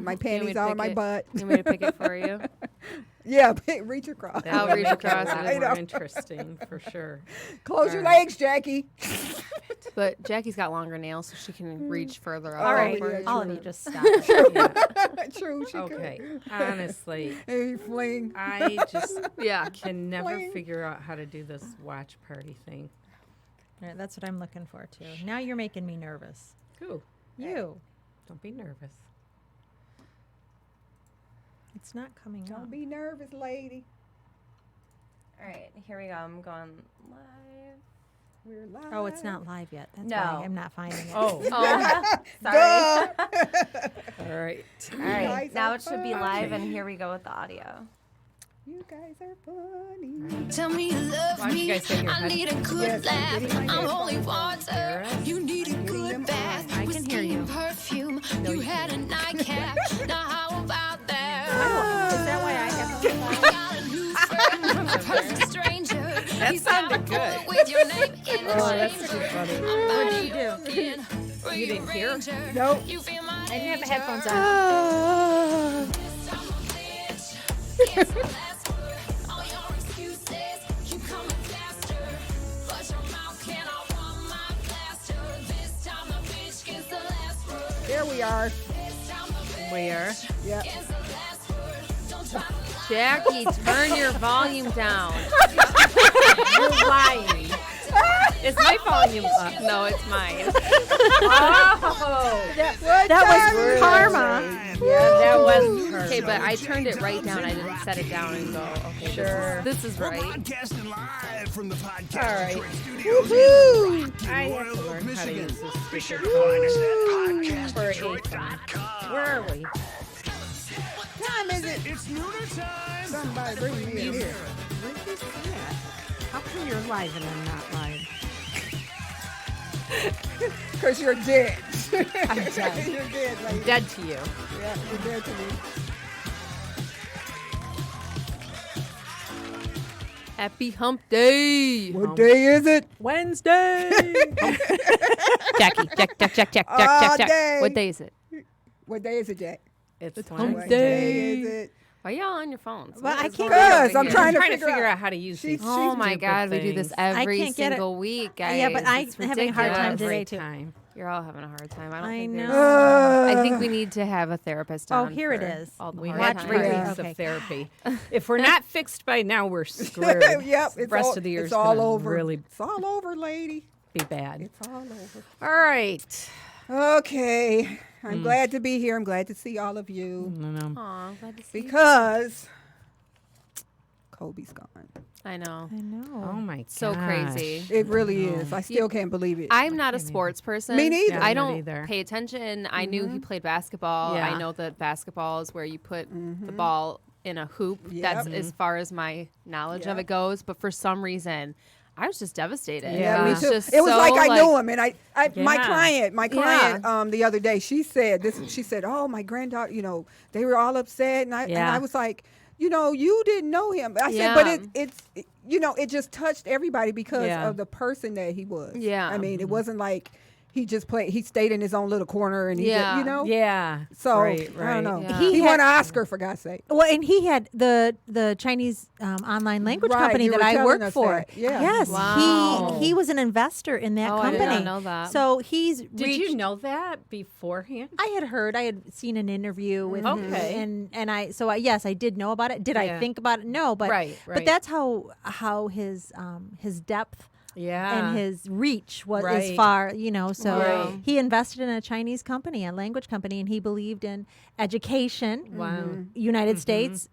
my panties out of my butt. You want me to pick it for you? Yeah, reach across. I'll reach across. That I is know. more interesting for sure. Close your legs, Jackie. But Jackie's got longer nails, so she can reach further up. All right, yeah, all of true. you just stop. True, she Okay, could. honestly, Hey, fling. I just Yeah. can never Fling. figure out how to do this watch party thing. All right, that's what I'm looking for too. Now you're making me nervous. Who? You. Don't be nervous. It's not coming up. Don't be nervous, lady. All right, here we go. I'm going live. We're live. Oh, it's not live yet. That's No. why I'm not finding it. Oh, Sorry. all right. All right, guys now are it should be funny. live, and here we go with the audio. You guys are funny. Tell me you love Why don't you me. guys take your I head- need a good Yes, I'm laugh. getting my I'm headphones holy on. water. You need a them good bath. I can hear you. Perfume. You had a nightcap. Now how about that? Is that why I have to I got a new friend, a perfect stranger. That sounded good. With your name in the Oh, that's too changer. funny. What did you do? You didn't hear? Nope. You feel my I didn't have my headphones on. There we are. Where? Yep. Jackie, turn your volume down. You're lying. Is my volume up? No, it's mine. Oh, That was karma. yeah, that was her. Okay, but I turned it right down. I didn't set it down and go, okay, Sure. this is right. Broadcasting live from the podcast All right. Detroit studios in I have to Royal learn Oak, how to Michigan. use this Be sure stupid to find us phone. at For PodcastDetroit.com. Where are we? Time is it? It's nooner time. Somebody bring me in here. How come you're live and I'm not live? Because you're dead. I'm dead. You're dead, lady. Dead to you. Yeah, you're dead to me. Happy hump day. What day is it? Wednesday. Jackie, check. All day. What day is it? What day is it, Jack? It's hump Wednesday. What day is it? Why y'all on your phones? Well, What I is can't going on Because over I'm here? trying to figure figure out how to use these. Oh my stupid God, we do this things. every can't get it. single week, guys. Yeah, but I'm It's having a hard time ridiculous. today, Every too. time. You're all having a hard time. I don't I think know. there's- I think we need to have a therapist Oh, on. here it for is. All the We hard had Watch times. 3 review. weeks Okay. of therapy. If we're not fixed by now, we're screwed. Yep, it's the rest all, of the year it's is all gonna over. really It's all over, lady. be bad. It's all over. All right. Okay. I'm glad to be here. I'm glad to see all of you No. Aw, glad to see you. because Kobe's gone. I know. I know. Oh my god. So crazy. It really is. I still can't believe it. I'm not a sports person. Me neither. I I'm not don't either. pay attention. I knew he played basketball. Yeah. I know that basketball is where you put the ball in a hoop. Yep. That's as far as my knowledge of Yep. it goes. But for some reason, I was just devastated. Yeah. Me It was too. just It was so, like I knew him, and my Yeah. client, the other day, she said this. She said, "Oh, my granddaughter, they were all upset," and Yeah. I was like, you didn't know him. I said, Yeah. but it just touched everybody because Yeah. of the person that he was. Yeah. I mean, it wasn't like he just played. He stayed in his own little corner, and he Yeah. just, Yeah. So right. I don't know. Yeah. He He won had- an Oscar for God's sake. Well, and he had the Chinese online language Right, company you that were I telling work us for. that. Yeah. Yes, Wow. he was an investor in that Oh, I company. did not know that. So he's Did reached, you know that beforehand? I had heard, I had seen an interview with him, Okay. and yes, I did know about it. Did I Yeah. think about it? No, but Right, but right. that's how his depth Yeah. and his reach was Right. as far, so Right. he invested in a Chinese company, a language company, and he believed in education, Wow. United States,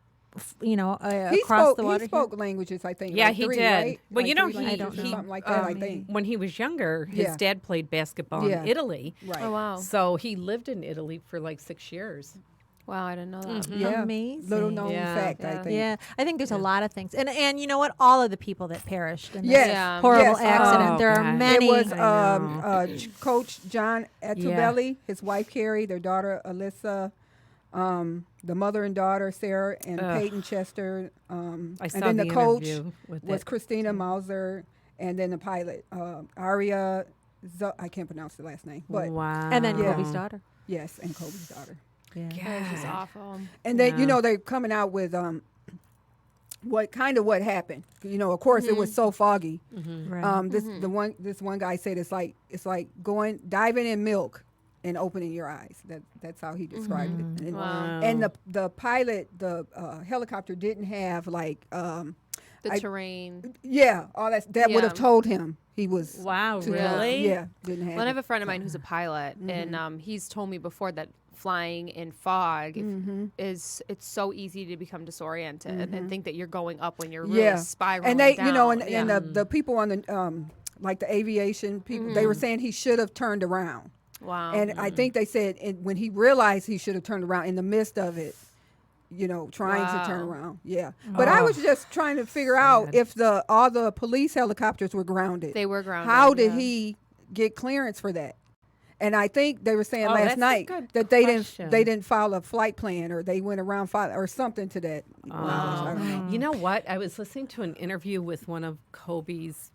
He across spoke. the water. He spoke languages, I think. Yeah, like he 3, did. Right? Well, Like 3 he languages or something like that. I think. when he was younger, his Yeah. dad played basketball Yeah. in Italy. Right. Oh, wow. So he lived in Italy for like 6 years. Wow, I didn't know that. Yeah. Amazing. Little known Yeah. fact, I Yeah. think. Yeah, I think there's a lot of things, and you know what? All of the people that perished in this Yes. Yeah. horrible Yes. accident. Oh, there are God. many. It was I know. Coach John Etubelli, his wife Carrie, their daughter Alyssa, the mother and daughter Sarah and Ugh. Peyton Chester, I and saw then the coach interview with was it. Christina Mauser, and then the pilot Aria. I can't pronounce the last name, but Wow. and then Yeah. Kobe's daughter. yes, and Kobe's daughter. That was just awful. And they, they're coming out with what happened. Of course, it was so foggy. Right. This one guy said it's like diving in milk and opening your eyes. That's how he described it. And, and the pilot, the helicopter didn't have like The terrain. all that would have told him he was Really? didn't have Well, I have it. a friend of mine who's a pilot, and he's told me before that flying in fog it's so easy to become disoriented and think that you're going up when you're really spiraling and they down. and the people on the like the aviation people, they were saying he should have turned around. Wow. And I think they said when he realized he should have turned around in the midst of it, trying to turn around. Yeah. But I was just trying to figure out if all the police helicopters were grounded. They were grounded. How did he get clearance for that? And I think they were saying last that's a night good that they didn't file a flight plan, or they went around or something to that. I don't know. You know what? I was listening to an interview with one of Kobe's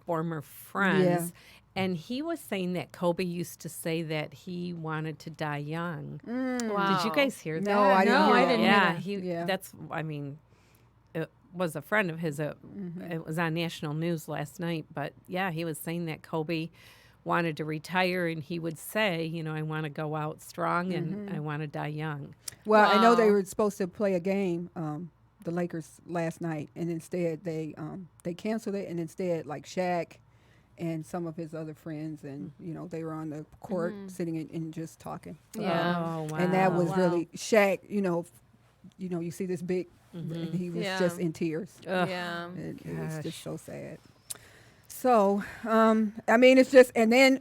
former friends, and he was saying that Kobe used to say that he wanted to die young. Wow. Did you guys hear that? No, I didn't hear that. Yeah, Yeah. that's. I mean, it was a friend of his. It was on national news last night, but yeah, he was saying that Kobe wanted to retire, and he would say, I want to go out strong and I want to die young. Well, I know they were supposed to play a game, the Lakers last night, and instead they canceled it, and instead like Shaq and some of his other friends, and they were on the court sitting and just talking. Yeah. Oh, wow. And that was really Shaq. You see this big, and he was just in tears. Yeah. It was just so sad. So, I mean, it's just, and then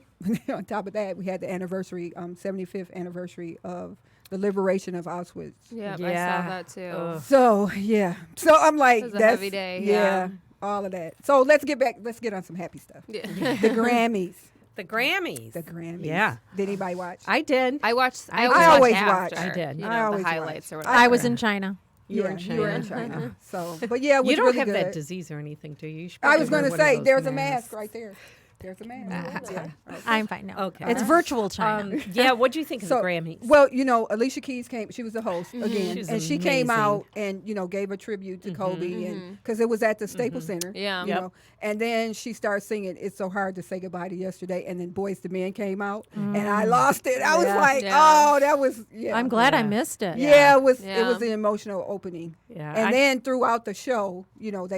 on top of that, we had the 75th anniversary of the liberation of Auschwitz. Yep, I Yeah. saw that too. Ugh. So, yeah. So I'm like, It was a that's heavy day, Yeah, yeah. all of that. So let's get on some happy stuff. Yeah. The Grammys. The Grammys. The Grammys. Yeah. Did anybody watch? I did. I watched. I always after, watch. I did. You I know, always the highlights watch. or whatever. I was in China. You were Yeah, in China. You were in China. So, but yeah, it was You don't really have good. that disease or anything, do you? You should I was probably going to wear one say, of those there's a masks. mask right there. There's a mask. Yeah. I'm fine. No. Okay. It's virtual China. Yeah, what do you think of the Grammys? Well, Alicia Keys came. She was the host again, She's and she came amazing. out and gave a tribute to Kobe, and because it was at the Staples Center. Yeah. You Yep. know, and then she started singing "It's So Hard to Say Goodbye to Yesterday," and then Boys to Men came out, and I lost it. I was like, Yeah. oh, that was I'm glad I missed it. Yeah, it was Yeah. an emotional opening. Yeah, And I- then throughout the show, people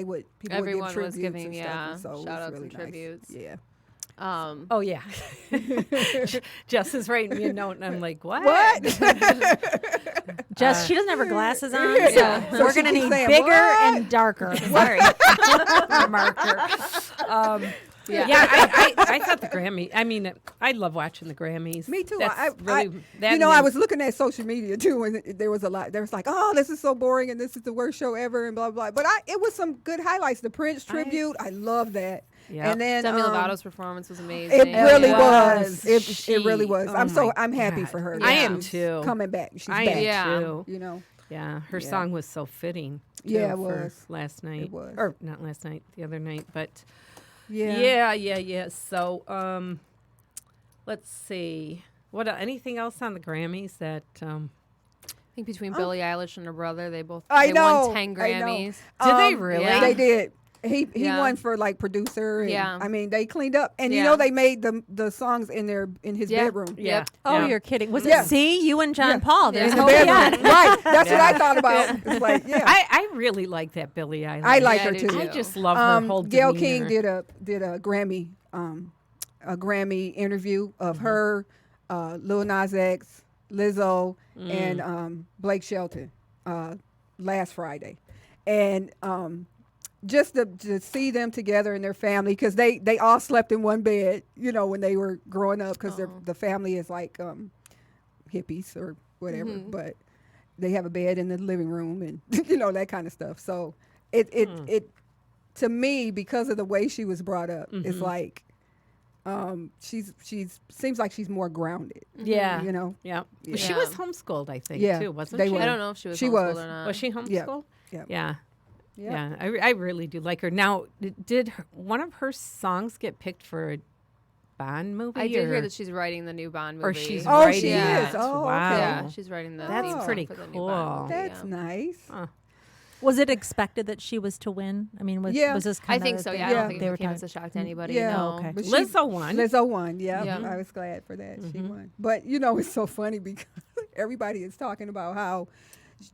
Everyone would give was tributes giving, and stuff, yeah, and so it was shout-outs really and nice. tributes. Yeah. Oh, yeah. Jess is writing me a note, and I'm like, what? Jess, she doesn't have her glasses on, Yeah. so So we're she going to keeps need saying, bigger "What?" and darker. Sorry. Marker. Yeah, I thought the Grammy. I mean, I love watching the Grammys. Me too. That's I that I means- was looking at social media too, and there was a lot. There was like, oh, this is so boring, and this is the worst show ever, and blah blah. But it was some good highlights. The Prince tribute, I love that. Yeah. And then Demi Lovato's performance was amazing. it really Yeah. was. It really was. Oh my I'm happy God. for her. I that am she's too. Coming back. She's I back. am Yeah. too. Yeah, her Yeah. song was so fitting. Too, Yeah, it for was. last night. It was. Or not last night, the other night. But Yeah. yeah. So, let's see. What anything else on the Grammys that? I think between Billie Eilish and her brother, they I they know, won 10 I know. Grammys. Did they really? Yeah. They did. He Yeah. won for like producer. And, Yeah. I mean, they cleaned up, and Yeah. they made the songs in his Yeah. bedroom. Yeah. Yep. Oh, yeah. you're kidding. Was Yeah. it See You and John Yeah. Paul? There's In the hope yet. bedroom. Right. That's what I thought about. It's like, yeah. I really like that Billie Eilish. I like Yeah, her I do too. I just love her whole Gail demeanor. King did a Grammy interview of her, Lil Nas X, Lizzo, and Blake Shelton last Friday, and just to see them together and their family, because they all slept in one bed, when they were growing up, because the family is like hippies or whatever, but they have a bed in the living room and that kind of stuff. So it to me, because of the way she was brought up, it's like she's seems like she's more grounded. Yeah. Yeah. Yeah. She Yeah. was homeschooled, I think, Yeah, too, wasn't they she? were. I don't know if she was She homeschooled was. or not. Was she homeschooled? Yep. Yeah. Yep. Yeah. I really do like her. Now, did one of her songs get picked for Bond movie? I did or, hear that she's writing the new Bond movie. or she's Oh, writing she it. is. Oh, okay. wow. Yeah, she's writing the That's theme song pretty for the new cool. Bond movie, That's yeah. nice. Was it expected that she was to win? I mean, was, Yeah. was this I kind think of so. thing Yeah, I Yeah. don't think they it were came as talking? a shock to anybody. Yeah. No. okay. But Lizzo won. Lizzo won. Yeah, Yeah. I was glad for that. She won. But you know, it's so funny because everybody is talking about how,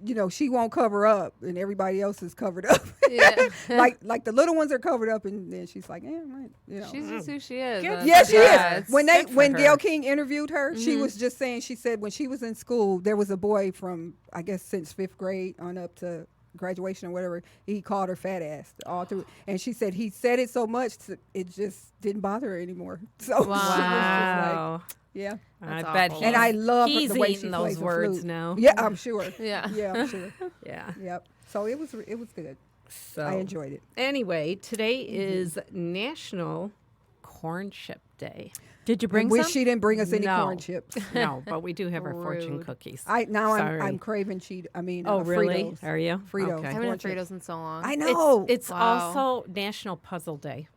you know, she won't cover up and everybody else is covered up. Yeah. like the little ones are covered up, and then she's like, right, you know. She's just who she is. Good and Yeah, it's- she it's- is. When good for Gayle her. King interviewed her, she was just saying, she said when she was in school, there was a boy from, I guess, since 5th grade on up to graduation or whatever, he called her fat ass all through. And she said he said it so much, it just didn't bother her anymore. So she was just like, Wow. yeah. I That's bet awful. And I love her, he's the way she eating plays those the words flute. now. Yeah, I'm sure. Yeah. Yeah, I'm sure. Yeah. Yep. So it was good. So I enjoyed it. Anyway, today is National Corn Chip Day. Did you bring And some? she didn't bring us any No. corn chips. No, but we do have our fortune Rude. cookies. I'm Sorry. craving Oh, really? Fritos. Are you? Fritos. Okay. I haven't corn had chips. Fritos in so long. I know. It's Wow. also National Puzzle Day.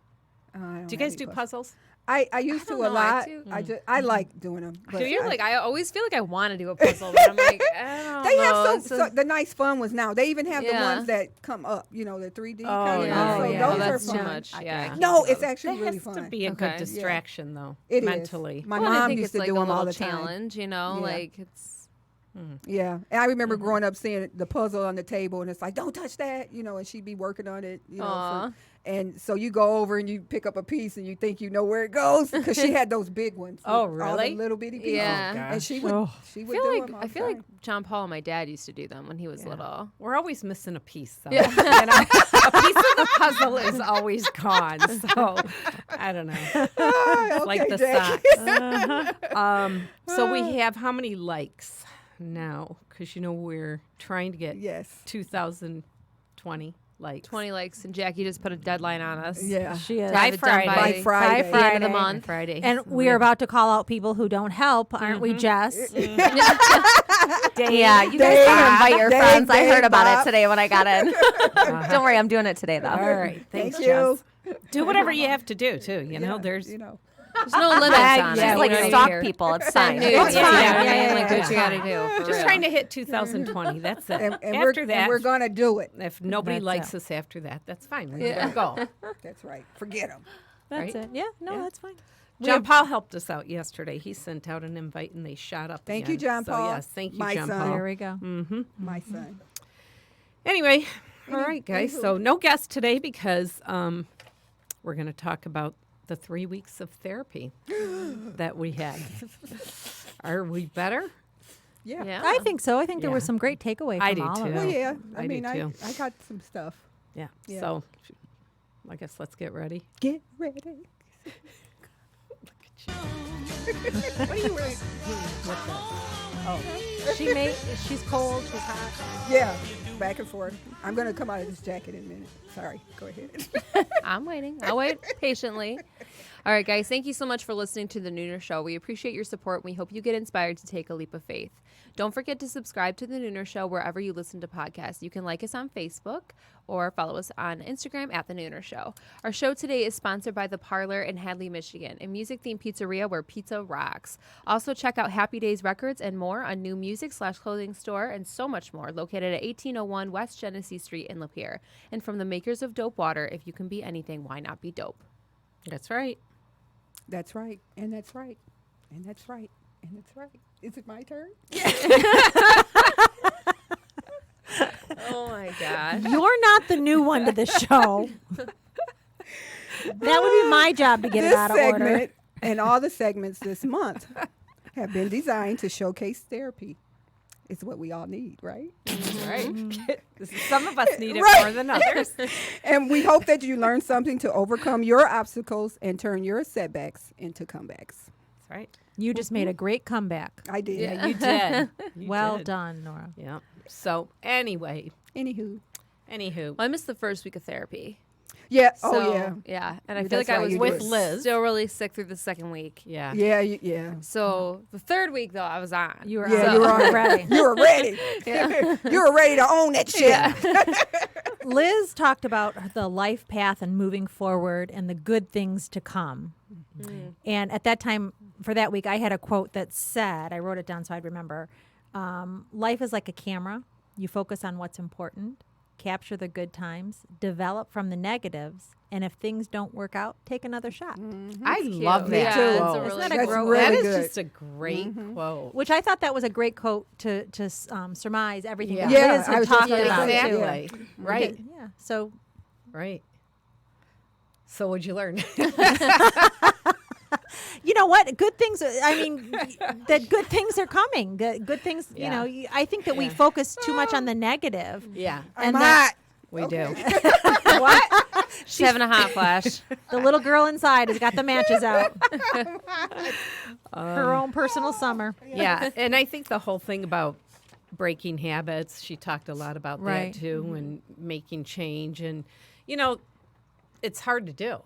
I don't Do you have guys any do puzzles. puzzles? I used to don't a know, I lot. do. I like doing them. But Do you? I- Like, I always feel like I want to do a puzzle, but I'm like, I don't They know. have It's so the nice fun ones now. They even have the Yeah. ones that come up. You know, the 3D Oh, kind of yeah. ones. So yeah. those that's are too fun. much. Yeah. I Yeah. can't No, do it's those. actually That really has fun. to be a Okay. good distraction, though, It is. mentally. My Well, and I mom think used it's to like do a them all little the time. challenge, you know, Yeah. like it's. Yeah, and I remember growing up seeing the puzzle on the table, and it's like, "Don't touch that," you know, and she'd be working on it, you know. Aw. And so you go over and you pick up a piece, and you think you know where it goes because she had those big ones. Oh, with all really? the little bitty pieces. Yeah. And she would Oh. she I would feel do like them all I the feel like time. John Paul and my dad used to do them when he was little. We're always missing a piece, though. Yeah. You know? A piece of the puzzle is always gone. So I don't know. Ah, Like okay, the Jackie. socks. So we have how many likes now? Because, you know, we're trying to get Yes. 2020 likes. 20 likes, and Jackie just put a deadline on us. Yeah. She is. To have By it done Friday. By By Friday. the end of the Friday. month. Friday. And we are about to call out people who don't help, aren't we, Jess? Yeah, you guys Dave, can invite your Dave, friends. I heard Dave, about Bob. it today when I got in. Don't worry, I'm doing it today though. All right. Thanks, Thank you. Jess. Do whatever you have to do, too. You know, Yeah, there's. you know. There's no limits on yeah, it. Just like you know, stalk you're- people. It's Send fine. nudes, It's you know fine. what I mean? Yeah, Like, yeah, what you yeah. gotta do. For Just real. trying to hit 2020. That's it. And After that, we're gonna do it. if nobody That's likes it. us after that, that's fine. We're Yeah. gonna go. That's right. Forget them. That's Right? it. Yeah, no, Yeah. that's fine. John Paul helped us out yesterday. He sent out an invite and they shot up. Thank you, again. John So, Paul. yes, thank you, My John son. Paul. There we go. My son. Anyway, all right, guys. So no guest today because we're going to talk about the 3 weeks of therapy that we had. Are we better? Yeah. Yeah. I think so. I think there was Yeah. some great takeaway from I do all of too. it. Well, yeah. I I do mean, too. I got some stuff. Yeah. Yeah. So I guess let's get ready. Get ready. What are you wearing? She's cold. She's hot. Yeah. Back and forth. I'm gonna come out of this jacket in a minute. Sorry. Go ahead. I'm waiting. I'll wait patiently. All right, guys, thank you so much for listening to The Nooner Show. We appreciate your support. We hope you get inspired to take a leap of faith. Don't forget to subscribe to The Nooner Show wherever you listen to podcasts. You can like us on Facebook or follow us on Instagram at The Nooner Show. Our show today is sponsored by The Parlor in Hadley, Michigan, a music-themed pizzeria where pizza rocks. Also, check out Happy Days Records and more, a new music/clothing store, and so much more, located at 1801 West Genesee Street in Lapeer. And from the makers of Dope Water, if you can be anything, why not be dope? That's right. That's right. And that's right. And that's right. And that's right. Is it my turn? Oh, my gosh. You're not the new one to the show. That would be my job to get it This out of order. segment and all the segments this month have been designed to showcase therapy. It's what we all need, right? Right. Some of us need it Right. more than others. And we hope that you learn something to overcome your obstacles and turn your setbacks into comebacks. That's right. You just made a great comeback. I did. Yeah, you did. You Well did. done, Nora. Yeah. So anyway, Anywho. anywho, Well, I missed the first week of therapy. Yeah. So, Oh, yeah. Yeah. And I Yeah, feel like that's I right, was you with did. Liz. still really sick through the second week. Yeah. Yeah. Yeah. So the third week, though, I was on. You were Yeah, on. you were on. ready. You were ready. You were ready to own that shit. Liz talked about the life path and moving forward and the good things to come. And at that time, for that week, I had a quote that said, I wrote it down so I'd remember, life is like a camera. You focus on what's important, capture the good times, develop from the negatives, and if things don't work out, take another shot. I love Yeah, that. it's a quote. really Isn't that good a That's quote. really That is good. just a great quote. Which I thought that was a great quote to surmise everything that Yeah, Liz I had was just talked gonna about. say, too. Exactly. Right. Yeah. So Right. So what'd you learn? you know what? Good things. I mean, that good things are coming. Good things. You Yeah. know, I think that we focus too much on the negative. yeah, I'm and hot. we do. She's having a hot flash. The little girl inside has got the matches out. Her own personal summer. Yeah, and I think the whole thing about breaking habits, she talked a lot about Right. that too, and making change. And, it's hard to do.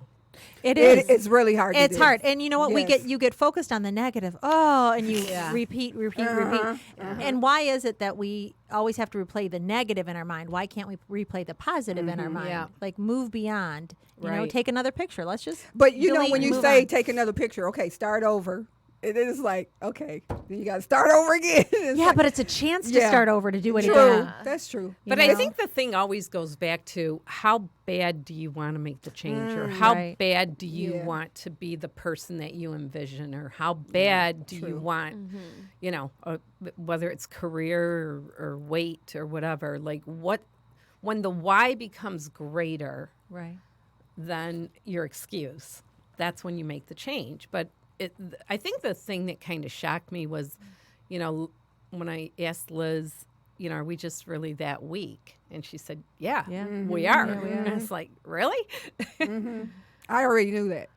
It is. It's really hard. It's to do. hard, and you know what? Yes. You get focused on the negative. Oh, and you Yeah. repeat. And why is it that we always have to replay the negative in our mind? Why can't we replay the positive in our mind? Yeah. Like move beyond. You know, Right. take another picture. Let's just. But you know, delete when and you move say on. take another picture, okay, start over. It is like, okay, then you got to start over again. It's Yeah, like, but it's a chance to Yeah. start over to do it true. again. That's true. But You I know? think the thing always goes back to how bad do you want to make the change, or how Right. bad do you Yeah. want to be the person that you envision, or how bad do you want, whether it's career or weight or whatever. Like when the why becomes greater Right. than your excuse, that's when you make the change. But I think the thing that kind of shocked me was, when I asked Liz, are we just really that weak? And she said, yeah, Yeah. we are. Yeah, we And it's like, really? I already knew that.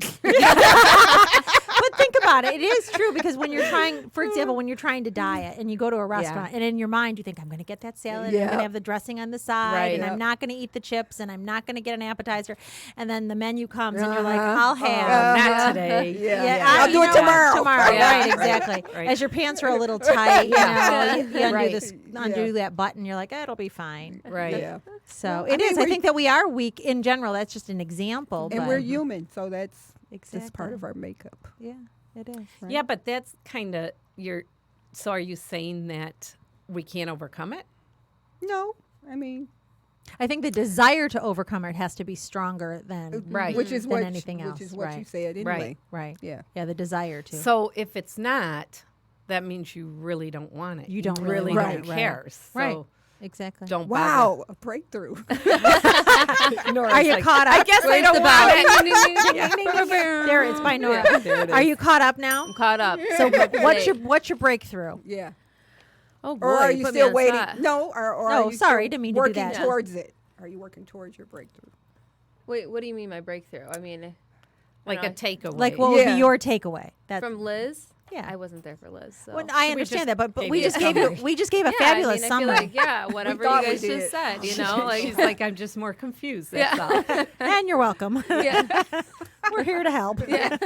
But think about it. It is true because when you're trying, for example, when you're trying to diet and you go to a restaurant and in your mind you think, I'm going to get that salad, and I'm going Yeah. to have the dressing on the side, Right. and Yep. I'm not going to eat the chips, and I'm not going to get an appetizer. And then the menu comes and you're like, I'll have. Not today. Yeah. I- I'll you do it know, tomorrow. Tomorrow, Yeah. right? Exactly. Right. As your pants are a little tight, you undo Right. this, undo that button. You're like, it'll be fine. Right. Yeah. So I it mean, is. I we're- think that we are weak in general. That's just an example. And but we're human, so that's exactly part of our makeup. Yeah, it is. Right? Yeah, but that's kind of so are you saying that we can't overcome it? No, I mean, I think the desire to overcome it has to be stronger than Right. which is than what anything else. Which is what you Right. said anyway. Right. Right. Yeah. Yeah, the desire to. So if it's not, that means you really don't want it. You don't really don't want it, right. care. So Right. Exactly. don't Wow, a breakthrough. Are you caught up? I guess I don't want it. There, it's by Nora. Yeah, there it Are is. you caught up now? I'm caught up. So what's your breakthrough? Yeah. Oh boy, Or are you put me still on the waiting? spot. No, or No, are you sorry, still didn't mean to do working that. towards it? Are you working towards your breakthrough? Wait, what do you mean by breakthrough? I mean, Like know. a takeaway. Like, what would Yeah. be your takeaway? That from Liz? Yeah. I wasn't there for Liz. So. well, I we understand just that, but gave we you just a gave you summary. we just gave a yeah, fabulous I mean, summary. I feel like, yeah, whatever you thought we guys did. just said, like, She's like, I'm just more confused. That's Yeah. all. And you're welcome. yeah, We're here to help. yeah.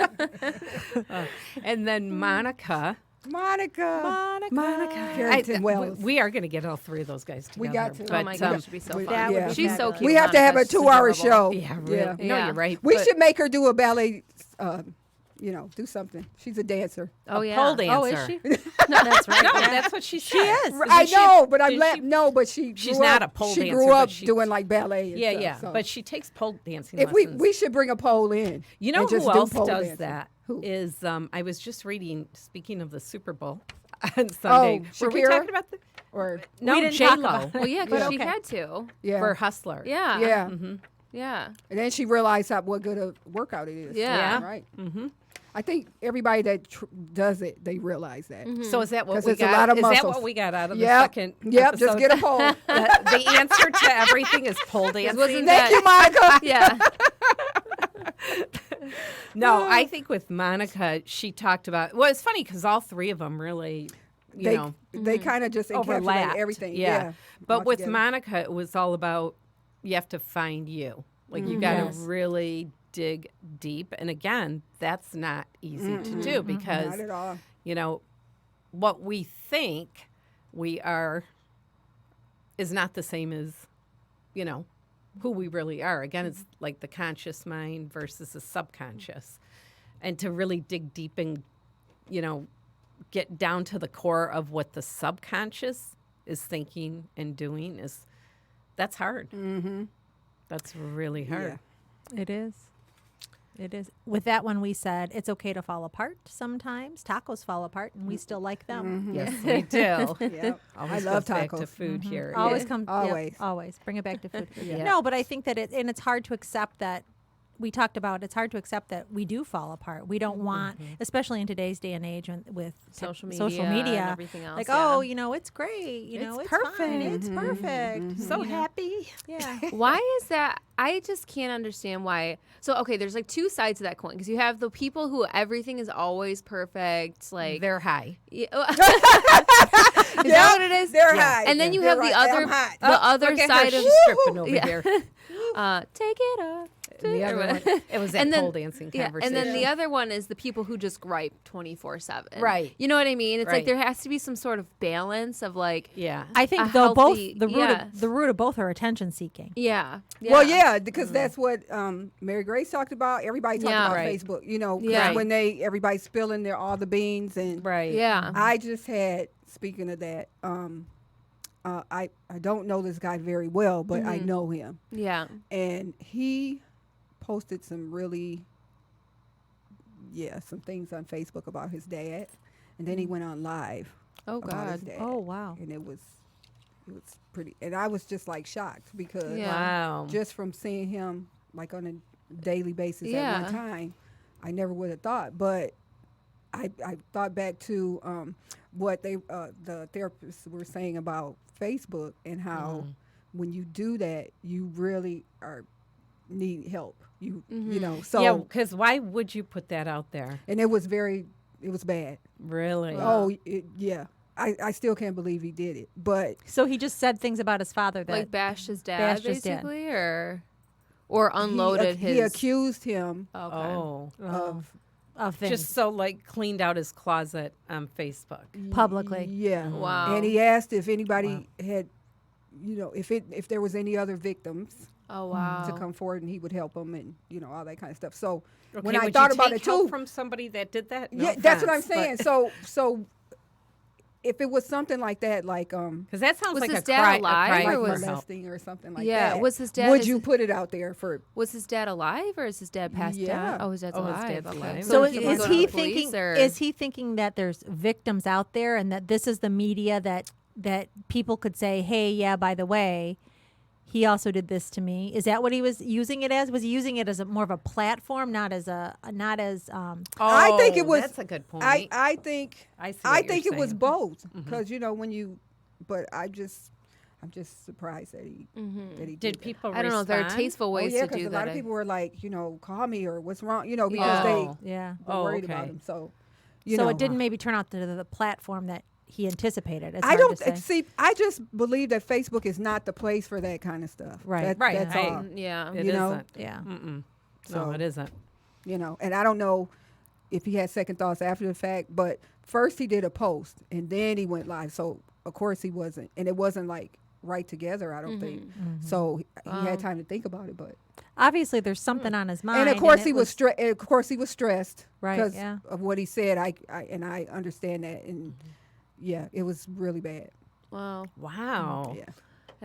And then Monica. Monica. Carrington Wells. We are going to get all three of those guys together. We got to. Oh my gosh, it'd be so we- fun. that would be She's so fabulous. cute. We have to have a Monica. She's 2-hour adorable. show. Yeah, really. Yeah. No, Yeah. you're right. We but should make her do a ballet. Do something. She's a dancer. Oh a yeah. pole dancer. Oh, is she? No, that's right. No, yeah. that's what she said. She is. I Isn't she- know, but I'm did she- no, but she. She's grew not up- a pole She dancer, grew but up she- doing like ballet. And Yeah, stuff, yeah. so. But she takes pole dancing if lessons. we should bring a pole in. You know and just who do else pole does dancing. that? Who? Is I was just reading. Speaking of the Super Bowl on Sunday, were we Shakira? talking about the? Or No, didn't J talk Lo about Well, yeah, because Yeah. she Okay. had to. yeah, for Hustler. Yeah. yeah. Yeah. And then she realized what good a workout it is. Yeah. right. I think everybody that does it, they realize that. So is that what 'Cause we it's a got? lot of is that muscles. what we got out of the Yep. second? Yep. Just episode? get a pole. the answer to everything is pole dancing. Wasn't Thank you, that? Monica. Yeah. No, I think with Monica, she talked about. Well, it's funny because all three of them really, They know, they kind of just encapsulate overlapped everything. Yeah, but all with together. Monica, it was all about you have to find you. Like you got to Yes. really dig deep, and again, that's not easy to do because Not at all. what we think we are is not the same as who we really are. Again, it's like the conscious mind versus the subconscious. and to really dig deep and, get down to the core of what the subconscious is thinking and doing that's hard. Mm-hmm. That's really hard. Yeah. It is. It is. With that one, we said it's okay to fall apart sometimes. Tacos fall apart, and we still like them. Yes, we do. Yep. Always I love goes back to tacos. food here. Always Yeah. come. Always. Always. Bring it back to food. Yeah. No, but I think that and it's hard to accept that. We talked about it's hard to accept that we do fall apart. We don't want, especially in today's day and age with Social social media media, and everything else, like, yeah. oh, it's great. It's It's perfect. fine, it's perfect. So happy. Yeah. Why is that? I just can't understand why. So, okay, there's like two sides of that coin because you have the people who everything is always perfect, like They're high. Yeah. Is that what it is? They're high. And then you They're have right. the other I'm hot. the other Look at side her. of She's stripping over Yeah. here. take it up. The other one, it was that And then- pole dancing Yeah, conversation. and then the other one is the people who just gripe 24/7. Right. You know what I mean? It's like Right. there has to be some sort of balance of like, yeah. I think A though both healthy- the root yes. of, the root of both are attention seeking. yeah. Well, yeah, because that's what Mary Grace talked about. Everybody talked Yeah. about Right. Facebook. 'Cause Yeah. when everybody's spilling all the beans and Right. Yeah. I just had, speaking of that, I don't know this guy very well, but I know him, Yeah. and he posted some really, some things on Facebook about his dad, and then he went on live Oh about his God. dad. Oh, wow. And it was pretty, and I was just like shocked because Yeah. Wow. just from seeing him like on a daily basis at Yeah. one time, I never would have thought. But I thought back to what the therapists were saying about Facebook and how when you do that, you really need help. You know, so yeah, because why would you put that out there? and it was bad. Really? Oh, yeah. I still can't believe he did it, but So he just said things about his father that Like bashed his dad, bashed his dad. basically, or unloaded he his. accused him Okay. Oh. of things Just so cleaned out his closet on Facebook. publicly. Yeah. Wow. And he asked if anybody had, if there was any other victims Oh wow. to come forward and he would help them and, all that kind of stuff. So Okay, when I would thought you about take it help too, from somebody that did that? No yeah, that's what I'm offense, saying. but- So if it was something like that, like, Because that sounds Was like his a dad cry, alive, a cry or like for was- help. molesting or something like Yeah, that, was his dad- would is you his- put it out there for, Was his dad alive or is his dad passed Yeah. down? Oh, his dad's Oh, his alive. dad's Okay. alive. So he can is go to he the police, thinking? or- Is he thinking that there's victims out there, and that this is the media that people could say, "Hey, yeah, by the way, he also did this to me." Is that what he was using it as? Was he using it as more of a platform, not as I think it was- That's a good point. I think I see I what you're think it was saying. both because but I'm just surprised that he that he Did that. people I don't know. There are respond? tasteful ways yeah, to because do a that. lot of people were like, call me or what's wrong, because Oh. yeah? they were Oh, worried about okay. him. So, So it didn't maybe turn out to the platform that he anticipated. It's I hard don't to say. see. I just believe that Facebook is not the place for that kind of stuff. Right. Right. That's Right. all. Yeah. It you know? isn't. Yeah. Mm-mm. So- No, it isn't. And I don't know if he had second thoughts after the fact, but first he did a post and then he went live. So of course he wasn't, and it wasn't like right together. I don't think so. He had time to think about it, but Obviously, there's something on his mind. and of course it he was Of course he was stressed, Right, Because yeah. of what he said. I understand that, and yeah, it was really bad. Wow. Wow. Yeah,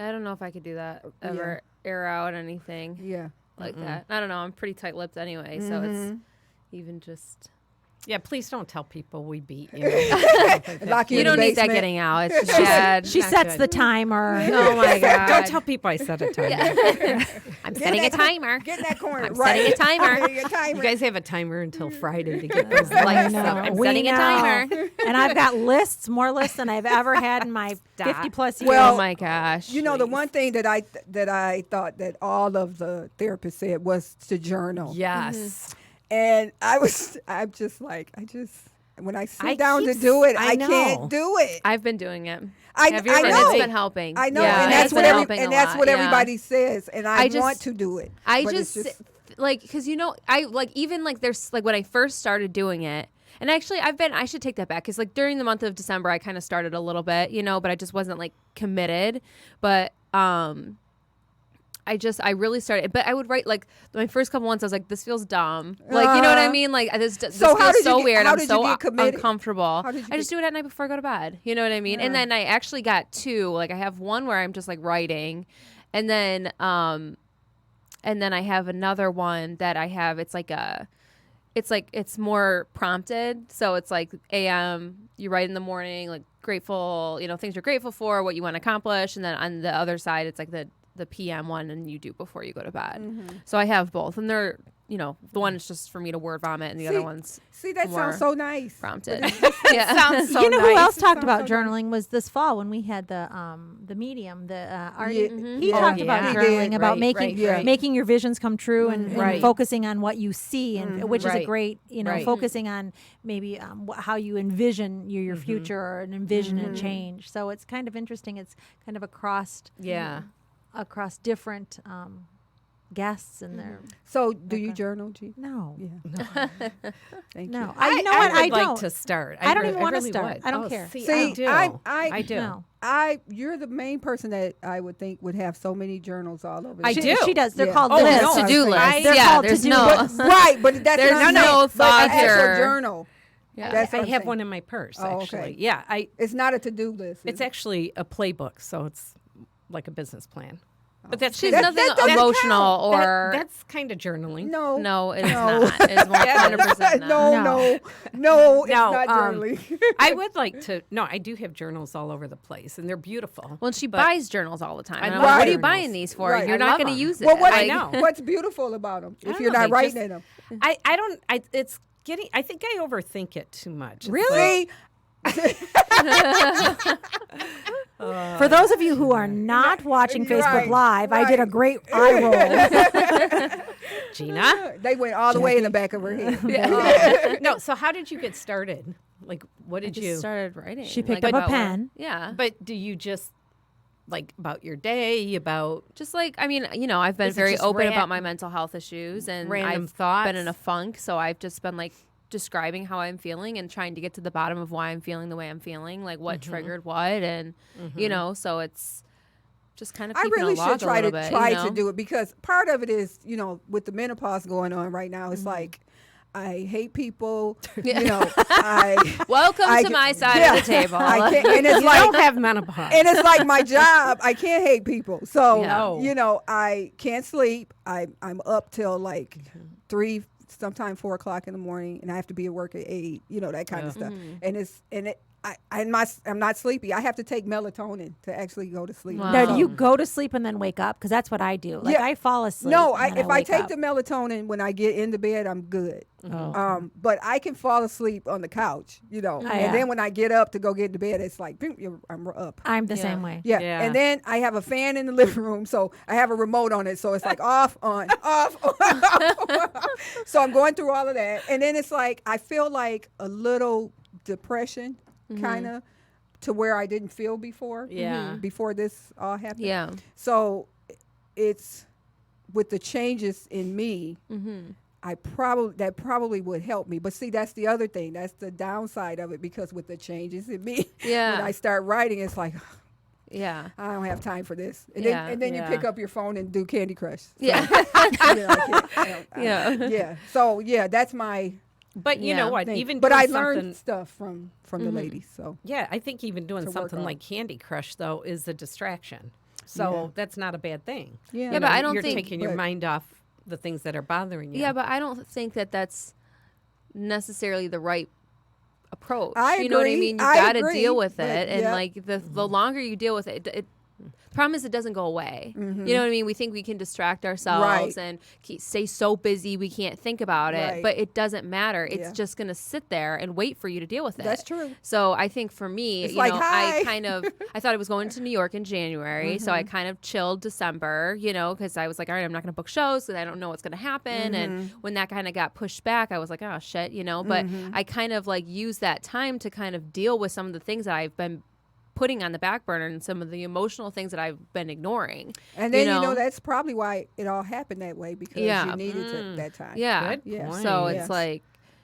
I don't know if I could do that. Ever air out anything yeah. like that. I don't know. I'm pretty tight-lipped anyway, so it's even just. Yeah, please don't tell people we beat you. Lock you You in don't the need that basement. getting out. It's just bad. She Not sets good. the timer. Oh my god. Don't tell people I set a time. I'm setting a timer. Get in that corner. I'm right. setting a timer. Setting a You timer. guys have a timer until Friday to get those Like, lights so up. I'm We setting a know. timer. And I've got more lists than I've ever had in my 50 plus years. Well, Oh my gosh. The one thing that I thought that all of the therapists said was to journal. Yes. And I'm just like, when I sit I down to keep do it, I I know. can't do it. I've been doing it. I Have you? I And know. it's been helping. I know, Yeah, and it's that's been what helping a lot, yeah. everybody says, and I I just- want to do it. I but just, it's like, because I like, even like there's like when I first started doing it, and actually I should take that back, because like during the month of December I kind of started a little bit, but I just wasn't like committed. But I I really started, but I would write like my first couple ones. I was like, this feels dumb. Like, you know what I mean? Like this So how feels did so you get- weird. how I'm did you so get committed? uncomfortable. How did you I just do it at night before I go to bed. You know what I mean? And then I actually got 2. Like I have one where I'm just like writing, and then I have another one that I have. It's more prompted. So it's like AM, you write in the morning, like grateful, things you're grateful for, what you want to accomplish. And then on the other side, it's like the PM one, and you do before you go to bed. So I have both. And they're, the one is just for me to word vomit, and the other one's See, that more sounds so nice. prompted. Yeah. Sounds so You know who nice. else talked about Sounds so nice. journaling was this fall when we had the medium, Artie. Yeah, He yeah. talked Oh, about yeah. journaling, He did. about Right, right. making your visions come true, and Right. focusing on what you see, and which is a Right. great, Right. focusing on maybe how you envision your future and envision a change. So it's kind of interesting. It's kind of across different guests and their So, do you journal, G? no. Yeah. Thank No, you. I know what would I like don't. to start. I don't re- even wanna really start. would. I don't care. See, See, I do. I do. No. You're the main person that I would think would have so many journals all over. I the do. She does. They're Yeah. called Oh, lists. no. To-do I- list. They're Yeah, called there's to-do no. lists. Right, but that's There's what I'm no saying. But thought an actual here. journal. Yeah. That's I what I'm have saying. one in my purse, Oh, actually. okay. Yeah, It's not a to-do list. it's actually a playbook, so it's like a business plan. But that's She's kind That- of, nothing that doesn't emotional count. or that's kind of journaling. no. no, it is No. not. It's 100% not. No, it's No, not journaling. I would like to. No, I do have journals all over the place, and they're beautiful. Well, she but- buys journals all the time. I And I'm love like, what are you journals. buying these for? Right. You're I not love going to them. use it. Well, I know. what's beautiful about them? I If don't you're know, not they writing just- in them, I don't. It's getting. I think I overthink it too much. It's Really? see, For those of you who are not watching Facebook Right, Live, I did a right. great eye roll. Gina. they went all the way in the back of her head. No. So how did you get started? Like, what I did just you? started writing. She picked like, up a about what- pen. Yeah. But do you just like about your day? About Just like, I mean, I've been Is it very just open ran- about my mental health issues, and random I've thoughts? been in a funk. So I've just been like describing how I'm feeling and trying to get to the bottom of why I'm feeling the way I'm feeling, like what triggered what, and so it's just kind of I keeping really a log should try a to little bit, try you know? to do it because part of it is, with the menopause going on right now, it's like I hate people. Welcome I to can- my side yeah. of the table. I can't, and it's you like don't have menopause. and it's like my job. I can't hate people. So, Yeah. I can't sleep. I'm up till like 3, sometimes 4 o'clock in the morning, and I have to be at work at 8, that kind of stuff. And I'm not sleepy. I have to take melatonin to actually go to sleep. Wow. Now, So- do you go to sleep and then wake up? Because that's what I do. Like, Yeah. I fall asleep. No, and then if I wake take up. the melatonin when I get into bed, I'm good. Oh. But I can fall asleep on the couch, yeah. and then when I get up to go get into bed, it's like I'm up. I'm the Yeah. same way. Yeah. Yeah. And then I have a fan in the living room, so I have a remote on it, so it's like off, on, off. So I'm going through all of that, and then it's like I feel like a little depression, kind of, to where I didn't feel before. Yeah. Before this all happened. Yeah. So it's with the changes in me. That probably would help me. But see, that's the other thing. That's the downside of it, because with the changes in me, Yeah. when I start writing, it's like Yeah. I don't have time for this. And Yeah. then you Yeah. pick up your phone and do Candy Crush. So, Yeah. Yeah. yeah. So yeah, that's my But you Yeah. know what? thing. Even but doing I something, learned stuff from the ladies. So Yeah, I think even doing to work something on. like Candy Crush though is a distraction. So Yeah. that's not a bad thing. yeah. Yeah, but I don't you're think- taking your but- mind off the things that are bothering you. Yeah, but I don't think that that's necessarily the right approach. I You know what I agree. mean? You I got to agree, deal with but it, and yeah. like the longer you deal with it, the problem is it doesn't go away. You know what I mean? We think we can distract ourselves Right. and stay so busy we can't think about it, Right. but it doesn't matter. It's Yeah. just going to sit there and wait for you to deal with it. That's true. So I think for me, It's like, hi. I thought I was going to New York in January, so I kind of chilled December, because I was like, all right, I'm not going to book shows because I don't know what's going to happen. And when that kind of got pushed back, I was like, oh shit, But I kind of like used that time to kind of deal with some of the things that I've been putting on the back burner and some of the emotional things that I've been ignoring. And then that's probably why it all happened that way, because Yeah. you needed it that time. Yeah. Good Yeah. point. So Yes. it's like,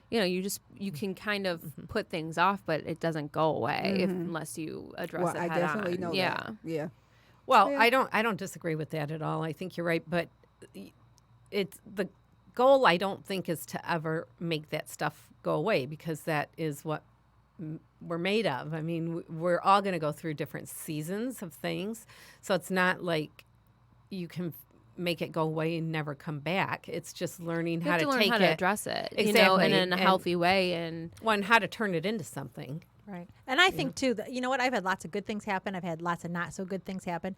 you can kind of put things off, but it doesn't go away unless you address Well, it I head definitely on. know Yeah. that. Yeah. Well, Yeah. I don't disagree with that at all. I think you're right, but it's the goal. I don't think is to ever make that stuff go away, because that is what we're made of. I mean, we're all going to go through different seasons of things, so it's not like you can make it go away and never come back. It's just learning You how have to to learn take how it, to address it, Exactly. and in a And- healthy way. And one, how to turn it into something. Right. And I think, too, that, you know what? I've had lots of good things happen. I've had lots of not so good things happen.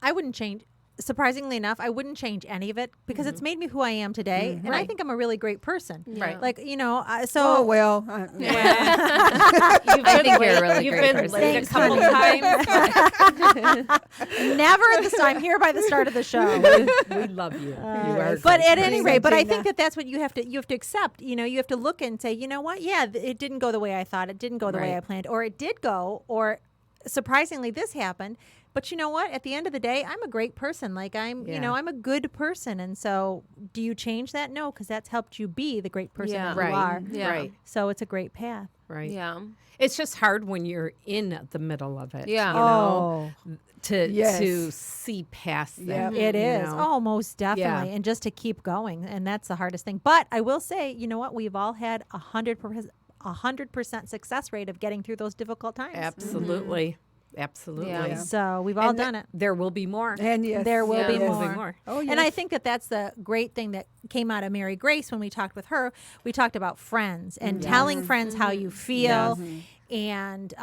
I wouldn't change. Surprisingly enough, I wouldn't change any of it because it's made me who I am today. And I Right. think I'm a really great person. Right. Like, you know, Oh, so well. I think you're a really You've great been person. late a Thanks, couple times. never at this time, here by the start of the show. We love you. You are But great. at any rate, but I Gina. think that that's what you have to accept. You know, you have to look and say, you know what? Yeah, it didn't go the way I thought. It didn't go the way Right. I planned, or it did go, or surprisingly this happened. But you know what? At the end of the day, I'm a great person. Like you Yeah. know, I'm a good person. And so do you change that? No, because that's helped you be the great person Yeah. that Right. you are. Yeah. Right. So it's a great path. Right. Yeah. It's just hard when you're in the middle of it. Yeah. You know, to Yes. see past Yeah. that. It you is. know? Oh, most definitely. And just to keep going. And that's the hardest thing. But I will say, you know what? We've all had 100% success rate of getting through those difficult times. Absolutely. Absolutely. Yeah. So we've all And done it. There will be more. And yes. There will be Yeah. There will be more. more. Oh, yes. And I think that that's the great thing that came out of Mary Grace when we talked with her. We talked about friends and telling friends how you feel. And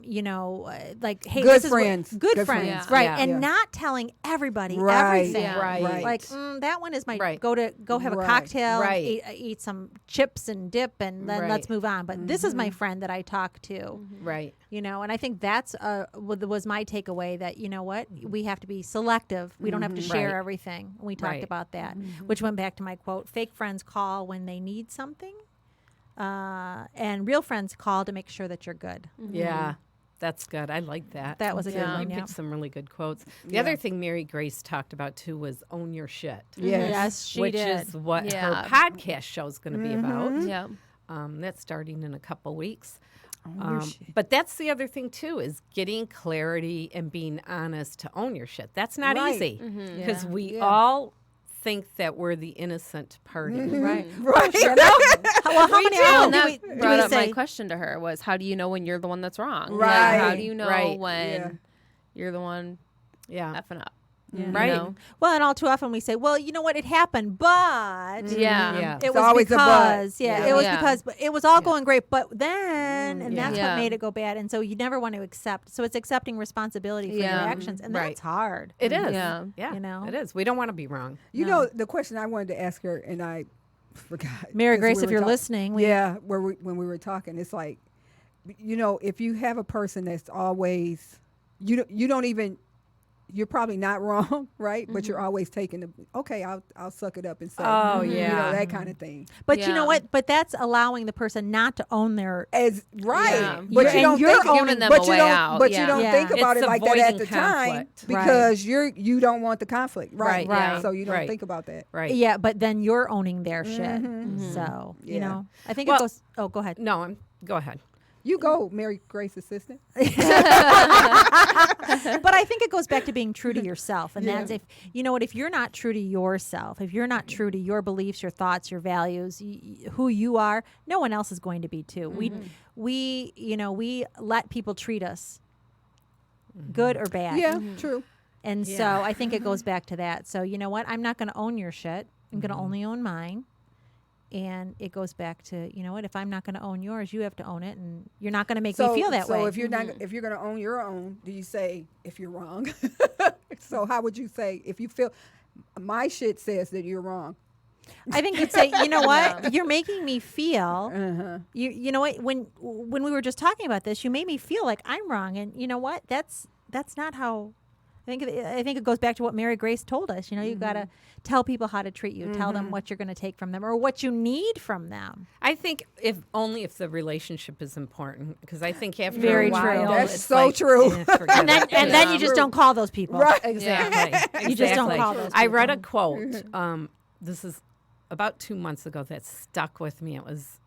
you know, like, hey, Good this is what- friends. good Good friends, friends. right? Yeah. And Yeah. not telling everybody Right. everything, Yeah. Right. Like that one is my Right. go have a Right. cocktail, Right. and eat some chips and dip, and then Right. let's move on. But this is my friend that I talk to, Right. you know, and I think that's was my takeaway, that, you know what, we have to be selective. We don't have to share Right. everything. We talked Right. about that, which went back to my quote: fake friends call when they need something, and real friends call to make sure that you're good. Yeah. That's good. I like that. That was a good Yeah. one. You Yeah. picked some really good quotes. The other thing Mary Grace talked about too was own your shit. Yes. Yes, she which did. is what Yeah. her podcast show is going to be about. Yeah. That's starting in a couple weeks. Own your shit. But that's the other thing too, is getting clarity and being honest to own your shit. That's not Right. easy because we Yeah. all think that we're the innocent party. Right. Right. Well, how many Well, and do that we, do brought we up my say? question to her was, how do you know when you're the one that's wrong? Like, Right. how do you know Right. when Yeah. you're the one Yeah. effing up? Yeah. You Right. know? Well, and all too often we say, well, you know what, it happened, but Yeah. Yeah. it It's was always a but. because, Yeah. it was Yeah. because, but it was all going great, but then, and Yeah. that's Yeah. what made it go bad. And so you never want to accept. So it's accepting responsibility for Yeah. your actions, and Right. that's hard. It is. Yeah. Yeah. You know? It is. We don't want to be wrong. You No. know, the question I wanted to ask her, and I forgot. Mary 'cause Grace, we if were you're talk- listening, yeah, when we were talking, it's like, you know, if you have a person that's always, you don't even, you're probably not wrong, right? But you're always taking the, okay, I'll suck it up and say, Oh, you know, yeah. that kind of thing. but you Yeah. know what? But that's allowing the person not to own their. As right, Yeah. but You're- you don't and you're think, giving them but a you way don't, out, but yeah. you don't Yeah. think about It's it like that at the avoiding time conflict. because you don't want the conflict, right? Right. So you don't Right. think about that. Right. Yeah, but then you're owning their shit. So, you Yeah. know, I think Well- it goes, oh, go ahead. No, go ahead. You go, Mary Grace assistant. But I think it goes back to being true to yourself. And that's if, you know what, if you're not true to yourself, if you're not true to your beliefs, your thoughts, your values, who you are, no one else is going to be too. We, you know, we let people treat us good or bad. Yeah, true. And so I think it goes back to that. So, you know what, I'm not going to own your shit. I'm going to only own mine. And it goes back to, you know what, if I'm not going to own yours, you have to own it, and you're not going to make me feel that way. So if you're not, if you're going to own your own, do you say if you're wrong? So how would you say if you feel my shit says that you're wrong? I think you'd say, you know what, you're making me feel. You know what, when we were just talking about this, you made me feel like I'm wrong, and you know what, that's not how. I think it goes back to what Mary Grace told us. You know, you got to tell people how to treat you. Tell them what you're going to take from them or what you need from them. I think if the relationship is important, because I think after Very a while, true. That's it's so like, true. forget And then it. and then you just don't call those people. Right. Exactly. You just don't Exactly. call those I read a quote. This is about 2 months ago that stuck with me. It was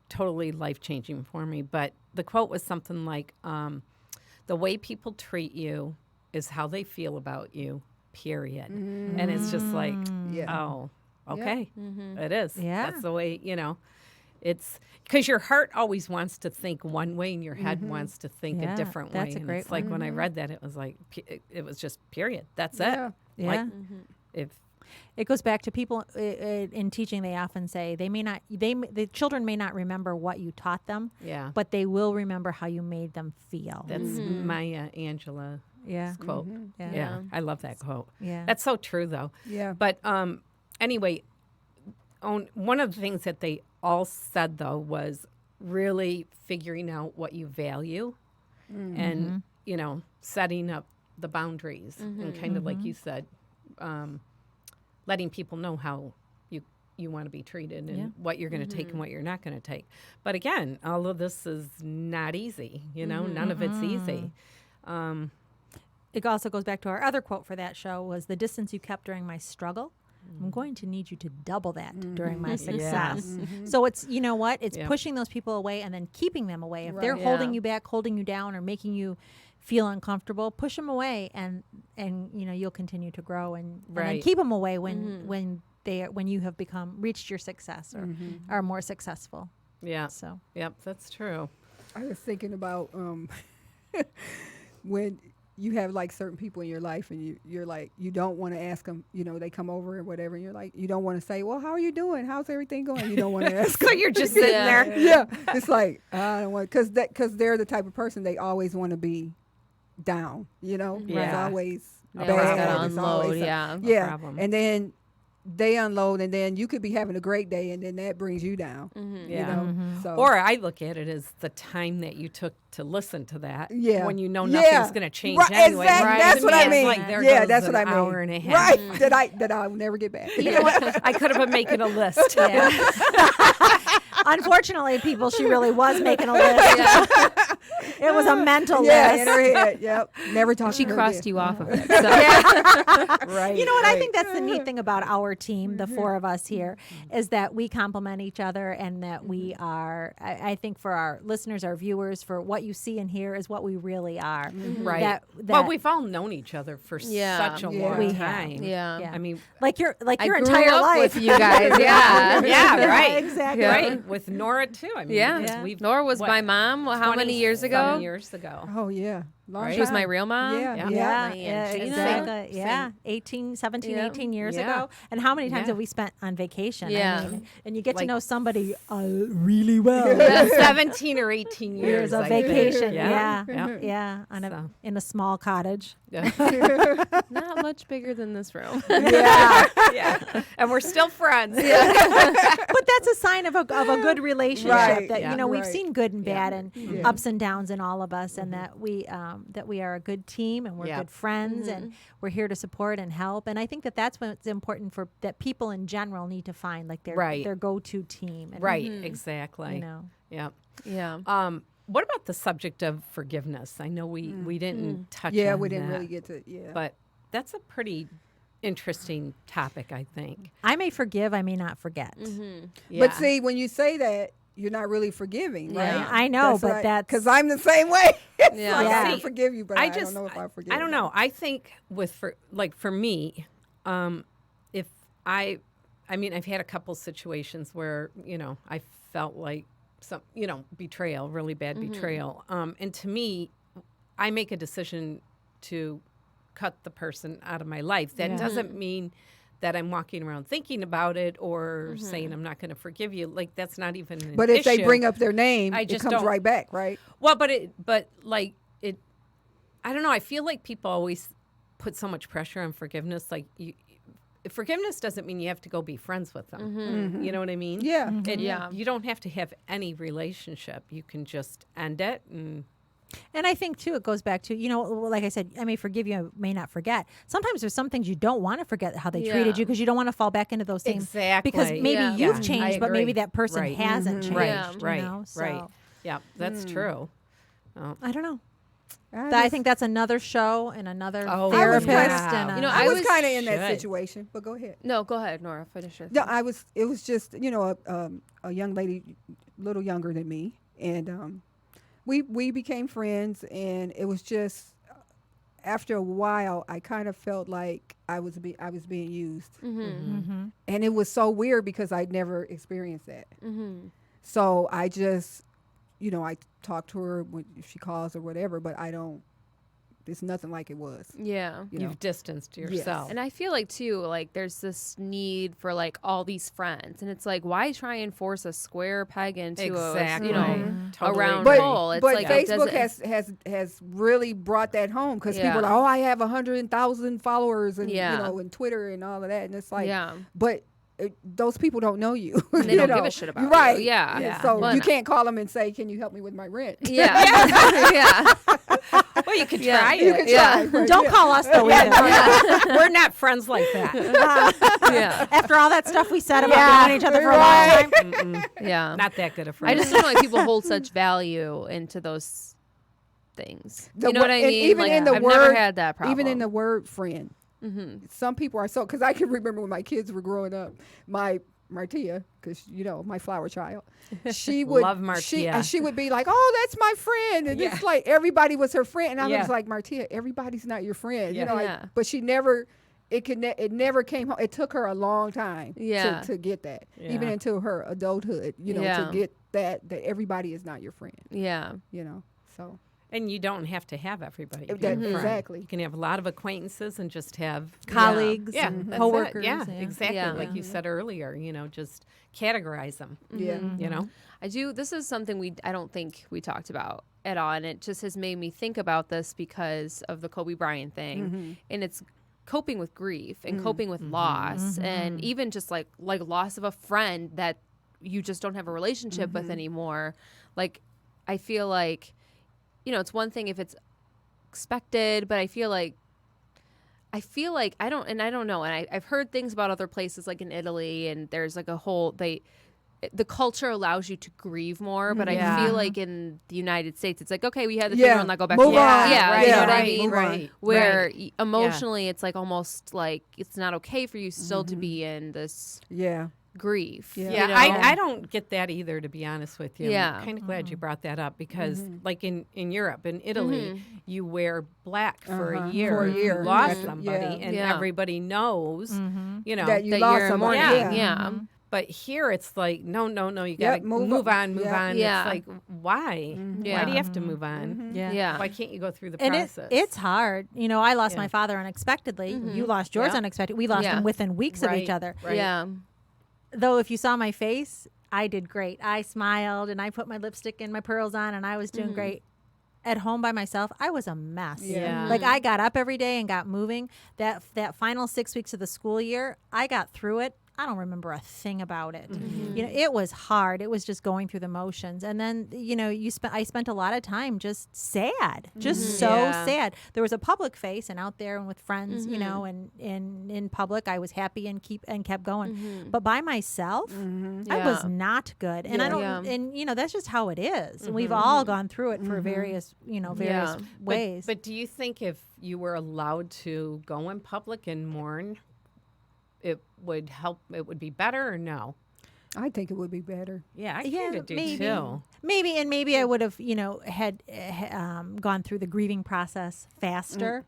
totally life changing for me. But the quote was something like, "The way people treat you is how they feel about you, period. And it's just like, Yeah. oh, okay, it is. Yeah. That's the way, it's because your heart always wants to think one way and your head wants to think Yeah, a different way. that's a And great it's like when I read that, it was like, it was just period. That's Yeah. it. Yeah. Like, if, It goes back to people in teaching. They often say the children may not remember what you taught them, yeah, but they will remember how you made them feel. that's Maya Angelou Yeah. quote. Yeah. Yeah, I love that quote. Yeah. That's so true, though. Yeah. But anyway, one of the things that they all said, though, was really figuring out what you value and, setting up the boundaries and kind of like you said, letting people know how you want to be treated and what you're going to take and what you're not going to take. But again, all of this is not easy. None of it's easy. It also goes back to our other quote for that show was the distance you kept during my struggle. I'm going to need you to double that during my success. So it's, you know what? It's pushing those people away and then keeping them away. If they're holding you back, holding you down, or making you feel uncomfortable, push them away, and you'll continue to grow and then keep them away when you have reached your success or are more successful. Yeah. So Yep, that's true. I was thinking about when you have like certain people in your life and you're like, you don't want to ask them, they come over or whatever. And you're like, you don't want to say, well, how are you doing? How's everything going? You don't want to ask So them. you're just sitting there. Yeah. It's like, I don't want, because they're the type of person, they always want to be down, It's Yeah. always They bad. always gotta It's unload, always yeah. Yeah. problem. And then they unload, and then you could be having a great day, and then that brings you down. Yeah. So Or I look at it as the time that you took to listen to that. Yeah. When you know Yeah. nothing's going to change Right, anyway. exactly. Right. That's To what me, I it's mean. Like there Yeah, goes that's what an I mean. hour and a half. Right. that I'll never get back. You know what? I could have been making a list. yeah. Unfortunately, people, she really was making a list. It was a mental Yeah, list. in her head. Yep. Never talk She to her crossed again. you off of it. So. Right. You know what? I right. think that's the neat thing about our team, the four of us here, is that we complement each other and that we are, I think for our listeners, our viewers, for what you see and hear is what we really are. Right. That, well, we've all known each other for Yeah. such a Yeah. long We have. time. Yeah. Yeah. I mean, like your I your grew entire up life. with you guys. Yeah. yeah, right. Exactly. Yeah. Right. With Nora, too. I mean, Yeah. because we've Nora was what, my mom. Well, how many years 27 ago? years ago. Oh, yeah. Long Right. She was my time. real mom. Yeah. Yeah. Yeah, My yeah, Aunt Gina. exactly. Yeah, Same. 18, 17, Yeah. 18 years Yeah. ago. And how many times Yeah. have we spent on vacation? Yeah. I mean, and you get to Like- know somebody really well. 17 or 18 years. Years of I think. vacation. Yeah. Yeah. Yeah. Yeah. In a small cottage. Not much bigger than this room. Yeah. Yeah. And we're still friends. But that's a sign of a good relationship. Right. That Yeah. we've Right. seen good and bad and Yeah. ups and downs in all of us, and that we are a good team and we're Yeah. good friends and we're here to support and help. And I think that that's what's important for that people in general need to find like Right. their go-to team. And, Right. Exactly. You know. Yeah. Yeah. What about the subject of forgiveness? I know we didn't touch Yeah, on we didn't that, really get to, yeah. but that's a pretty interesting topic, I think. I may forgive, I may not forget. Yeah. But see, when you say that, you're not really forgiving, right? Yeah. I know, but that's because I'm the same way. It's Yeah. like, I Yeah. can forgive you, but I just don't know if I forgive. I don't know. I think for me, if I mean, I've had a couple situations where I felt like some betrayal, really bad betrayal, and to me, I make a decision to cut the person out of my life. That doesn't mean that I'm walking around thinking about it or saying I'm not going to forgive you. Like that's not even an But if they issue. bring up their name, I it just comes don't- right back, right? Well, but I don't know. I feel like people always put so much pressure on forgiveness. Like forgiveness doesn't mean you have to go be friends with them. You know what I mean? Yeah. Yeah. You don't have to have any relationship. You can just end it. And I think too, it goes back to, like I said, I may forgive you, I may not forget. Sometimes there's some things you don't want to forget how they treated Yeah. you because you don't want to fall back into those same Exactly. because maybe Yeah. you've Yeah, changed, I but maybe agree. that person Right. hasn't changed. Yeah. Right. You know? Right. So, Yeah, that's true. I don't know. I I think that's another show and another Oh, therapist. yeah. And You know, I I was was- kind of in that should. situation, but go ahead. No, go ahead, Nora. Finish your No, thing. it was just, a young lady, a little younger than me. And we became friends, and it was just, after a while, I kind of felt like I was being used, and it was so weird because I'd never experienced that. So I just, I talk to her when if she calls or whatever, but I don't. It's nothing like it was. Yeah. You've distanced yourself. And I feel like too, like there's this need for like all these friends, and it's like, why try and force a square peg into Exactly. a Totally round agree. hole? It's But like Facebook has really brought that home because people are like, oh, I have 100,000 followers and and Twitter and all of that, and it's like, but those people don't know you. And they don't give a shit about you. Right. Yeah. So But you can't call them and say, can you help me with my rent? Yeah. Well, you could try You it. can try, but Don't call us though. either. We're not friends like that. Yeah. After all that stuff we said about knowing each other for a long time. Yeah. Not that good a I friend. just don't know why people hold such value into those things. The You know what I and mean? even Like, in the I've word, never had that problem. Even in the word friend. Some people are so, because I can remember when my kids were growing up, my Martia, because my flower child, she would Love Martia. she would be like, oh, that's my friend, and it's like everybody was her friend, and I was like, Martia, everybody's not your friend, but she never. It never came home. It took her a long time to get that, even into her adulthood, to get that everybody is not your friend. Yeah. So. And you don't have to have everybody. That- be your friend. exactly. You can have a lot of acquaintances and just have Colleagues Yeah, and that's it. coworkers, Yeah, yeah. exactly. Yeah. Like you said earlier, just categorize them. Yeah. I do. This is something I don't think we talked about at all. And it just has made me think about this because of the Kobe Bryant thing. And it's coping with grief and coping with loss and even just like loss of a friend that you just don't have a relationship with anymore. Like, I feel like, it's one thing if it's expected, but I feel like I don't know. And I've heard things about other places like in Italy, and there's like a whole, the culture allows you to grieve more, but I feel like in the United States, it's like, okay, we had the funeral and now go back Move to work. on. Yeah, Right. you know what I Right. mean? Move on. Right. Where Right. emotionally it's like almost like it's not okay for you still to be in this Yeah. grief. Yeah. Yeah, you know? I don't get that either, to be honest with you. Yeah. I'm kind of glad you brought that up because, like in Europe, in Italy, you wear black for a year. For a if year. You lost Yeah. somebody, Yeah. and Yeah. everybody knows, That you that lost you're somebody. mourning. Yeah. But here it's like, no, you got to move move on. on, move Yeah. on. Yeah. It's like, why? Yeah. Why do you have to move on? Yeah. Why can't you go through the And process? it's hard. I lost Yeah. my father unexpectedly. You lost yours Yeah. unexpectedly. We lost Yeah. him within weeks of each Right. other. Right. Yeah. Though if you saw my face, I did great. I smiled and I put my lipstick and my pearls on and I was doing great. At home by myself, I was a mess. Yeah. Like I got up every day and got moving. That final 6 weeks of the school year, I got through it. I don't remember a thing about it. It was hard. It was just going through the motions. And then, I spent a lot of time just sad, just so Yeah. sad. There was a public face and out there and with friends, and in public, I was happy and kept going. But by myself, I was not good. And I don't, Yeah. and that's just how it is. And we've all gone through it for various Yeah. ways. But do you think if you were allowed to go in public and mourn, it would help? It would be better, or no? I think it would be better. Yeah, I kind of do maybe. too. Maybe I would have, had gone through the grieving process faster.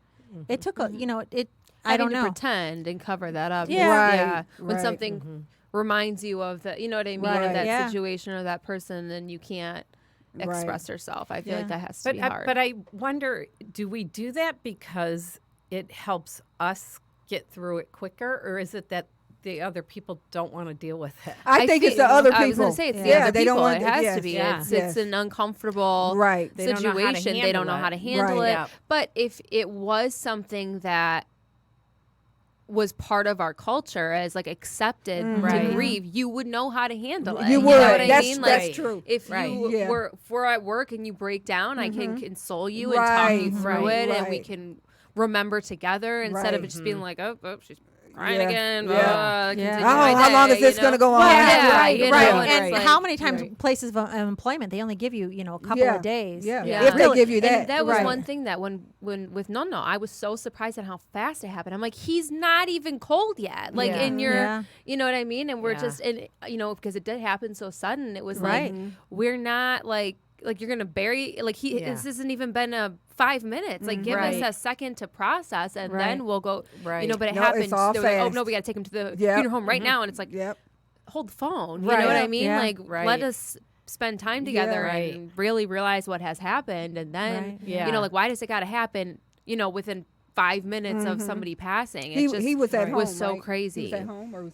It took I Having don't to know. pretend and cover that up. Yeah. Right, Yeah. When right. something reminds you of the, you know what I mean, Right. of that Yeah. situation or that person, then you can't express yourself. I feel like that has to But be hard. but I wonder, do we do that because it helps us get through it quicker, or is it that the other people don't want to deal with it? I think it's the other people. I was going to say, it's the yeah, other they people. don't want It has to yes, be. Yeah. It's an uncomfortable Right. They don't know how to situation. They don't know handle how to it. handle Right. it. Yeah. But if it was something that was part of our culture as like accepted Right. to grieve, you would know how to handle it. You know would. what I That's- mean? that's Like, true. If Right. you Yeah. were at work and you break down, I can console you and talk you Right, through right, it, and we right. can remember together instead of Right. it just being like, oh, she's crying Yeah, again. yeah. Continue Oh, my how long day, is this you going to know? go on? Yeah, right, you know, right. and And it's like- how many times right. places of employment they only give you, a couple Yeah. of days. Yeah. Yeah. If they give you that. And that was right. one thing that when with No, I was so surprised at how fast it happened. I'm like, he's not even cold yet. Like, Yeah. and you're, Yeah. you know what I mean? And we're Yeah. just, and because it did happen so sudden, it was Right. like, we're not like like you're gonna bury like Yeah. this hasn't even been a 5 minutes. Like give us Right. a second to process and Right. then we'll go. Right. You know, but it No, happened. it's all They were like, oh fast. no, we gotta take him to the Yep. funeral home right now, and it's like Yep. hold the phone. You Right. know what I Yeah. mean? Yeah. Like Right. let us spend time together Right. and really realize what has happened, and then Right. Yeah. you know, like why does it gotta happen? You know, within 5 minutes of somebody passing. It just He was at home. was so right? crazy. He was at home or was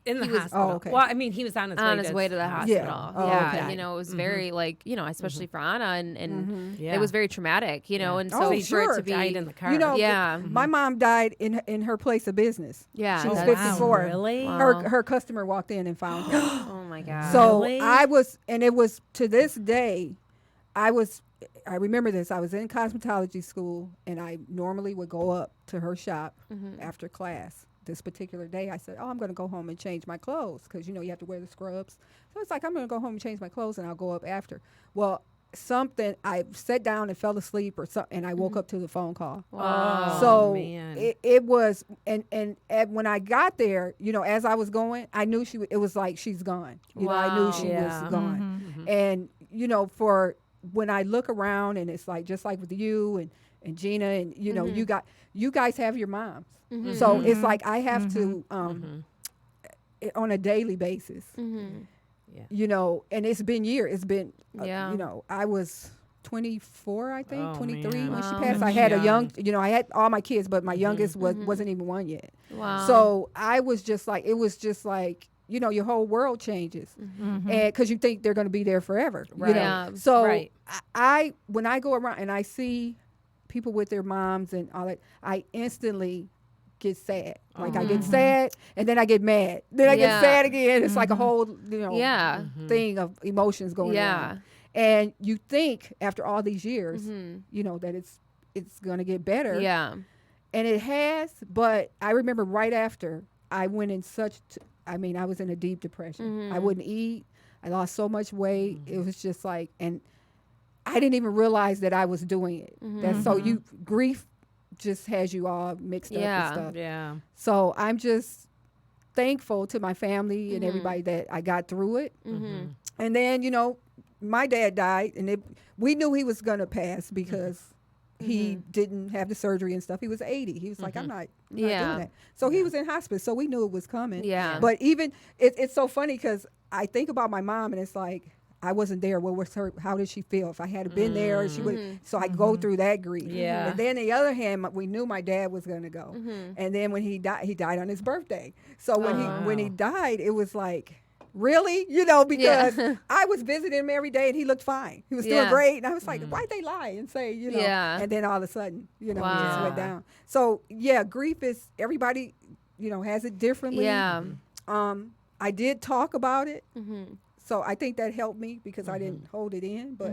in the He was- hospital. Oh, okay. Well, I mean, he was on his way to the hospital. Yeah. Oh, Yeah, okay. you know, it was very like, you know, especially for Anna, and Yeah. it was very traumatic, you know, and so Oh, for it sure. to be, died in the car. You know, Yeah. my mom died in her place of business. yeah, she was that's- 54. Really? Wow. Her customer walked in and found her. Oh my god. So Really? I was, and it was to this day, I remember this. I was in cosmetology school, and I normally would go up to her shop after class. This particular day, I said, "Oh, I'm going to go home and change my clothes because you know you have to wear the scrubs." So it's like I'm going to go home and change my clothes, and I'll go up after. Well, I sat down and fell asleep, or something, and I woke up to the phone call. Wow. So man. it was, and when I got there, you know, as I was going, I knew it was like she's gone. You know, I knew Wow. she Yeah. was gone. And you know, for when I look around, and it's like just like with you and Gina, and you know, you guys have your moms, so it's like I have to on a daily basis. You know, and it's been years. It's been, Yeah. you know, I was 24, I think, Oh, 23 man. when she Wow. passed. I That's had a young. young, you know, I had all my kids, but my youngest wasn't even one yet. Wow. So I was just like, it was just like, you know, your whole world changes, and because you think they're going to be there forever. You Right. know? Yeah. So Right. I when I go around and I see people with their moms and all that, I instantly get sad. Like I get sad, and then I get mad. Then I Yeah. get sad again. It's like a whole, you know, Yeah. thing of emotions going Yeah. on. And you think after all these years, you know, that it's going to get better. Yeah. And it has, but I remember right after I went in I was in a deep depression. I wouldn't eat. I lost so much weight. It was just like, and I didn't even realize that I was doing it. That's so grief just has you all mixed up Yeah. and stuff. Yeah. So I'm just thankful to my family and everybody that I got through it. And then, you know, my dad died, and we knew he was going to pass because he didn't have the surgery and stuff. He was 80. He was like, I'm not Yeah. doing that. So he was in hospice, so we knew it was coming. Yeah. But even, it's so funny because I think about my mom, and it's like, I wasn't there. What was her? How did she feel? If I had been there, she would. So I go through that grief. Yeah. And then the other hand, we knew my dad was going to go. And then when he died on his birthday. So when he died, it was like, really? You know, because I was visiting him every day, and he looked fine. He was doing Yeah. great. And I was like, why'd they lie and say, you know? Yeah. And then all of a sudden, you know, he just Wow. went down. So yeah, grief is, everybody, you know, has it differently. Yeah. I did talk about it. So I think that helped me because I didn't hold it in, but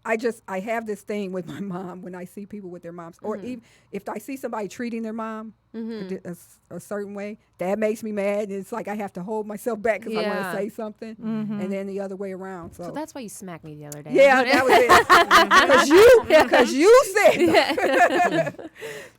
I have this thing with my mom when I see people with their moms, or even if I see somebody treating their mom a certain way, that makes me mad. And it's like I have to hold myself back because I want Yeah. to say something, and then the other way around. So, So that's why you smacked me the other day. yeah, that was it. Because you said.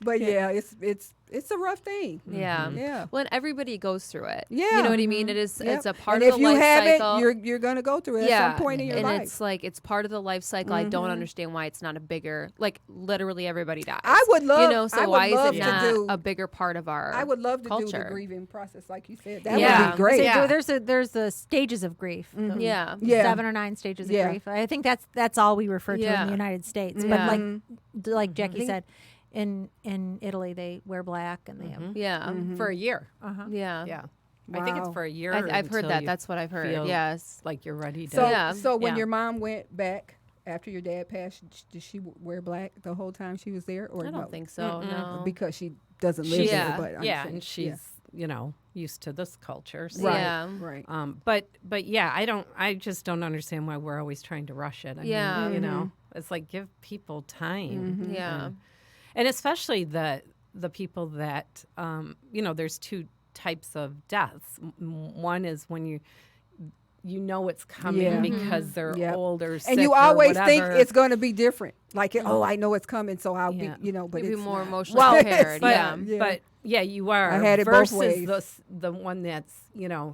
But yeah, it's a rough thing. Yeah. Yeah. Well, and everybody goes through it. Yeah. You know what I mean? It is. Yep. It's a part and of if the you life have cycle. it, you're gonna go through it at some point in your and life. it's like it's part of the life cycle. I don't understand why it's not a bigger. Like literally everybody dies. I would love. You know, so I would why love is it to not do, a bigger part of our? I would love to do culture? the grieving process, like you said. That Yeah. would be great. Yeah. There's the stages of grief. Yeah. Yeah. 7 or 9 stages Yeah. of grief. I think that's all we refer to in Yeah. the United States. Yeah. But like Jackie said, in Italy they wear black and they have Yeah. For a year. Yeah. Yeah. I think it's Wow. for a year. I've heard until that. you That's what I've heard. feel Yes. like you're ready to. So, Yeah. so when Yeah. your mom went back after your dad passed, did she wear black the whole time she was there, or I no? don't think so. No. Because she doesn't live Yeah. there. But I'm yeah, saying- and she's used to this culture. So. right, Yeah. right. But yeah, I just don't understand why we're always trying to rush it. I Yeah. mean, you know, it's like give people time. Yeah. And especially the people that there's 2 types of deaths. One is when you know it's coming Yeah. because they're Yep. old or sick And you or always think whatever. it's going to be different. Like, I know it's coming, so I'll Yeah. be, but You'd be it's more not. emotionally Well, prepared. but, Yeah. Yeah. but Yeah, you are. I had it both versus ways. the one that's, Yeah.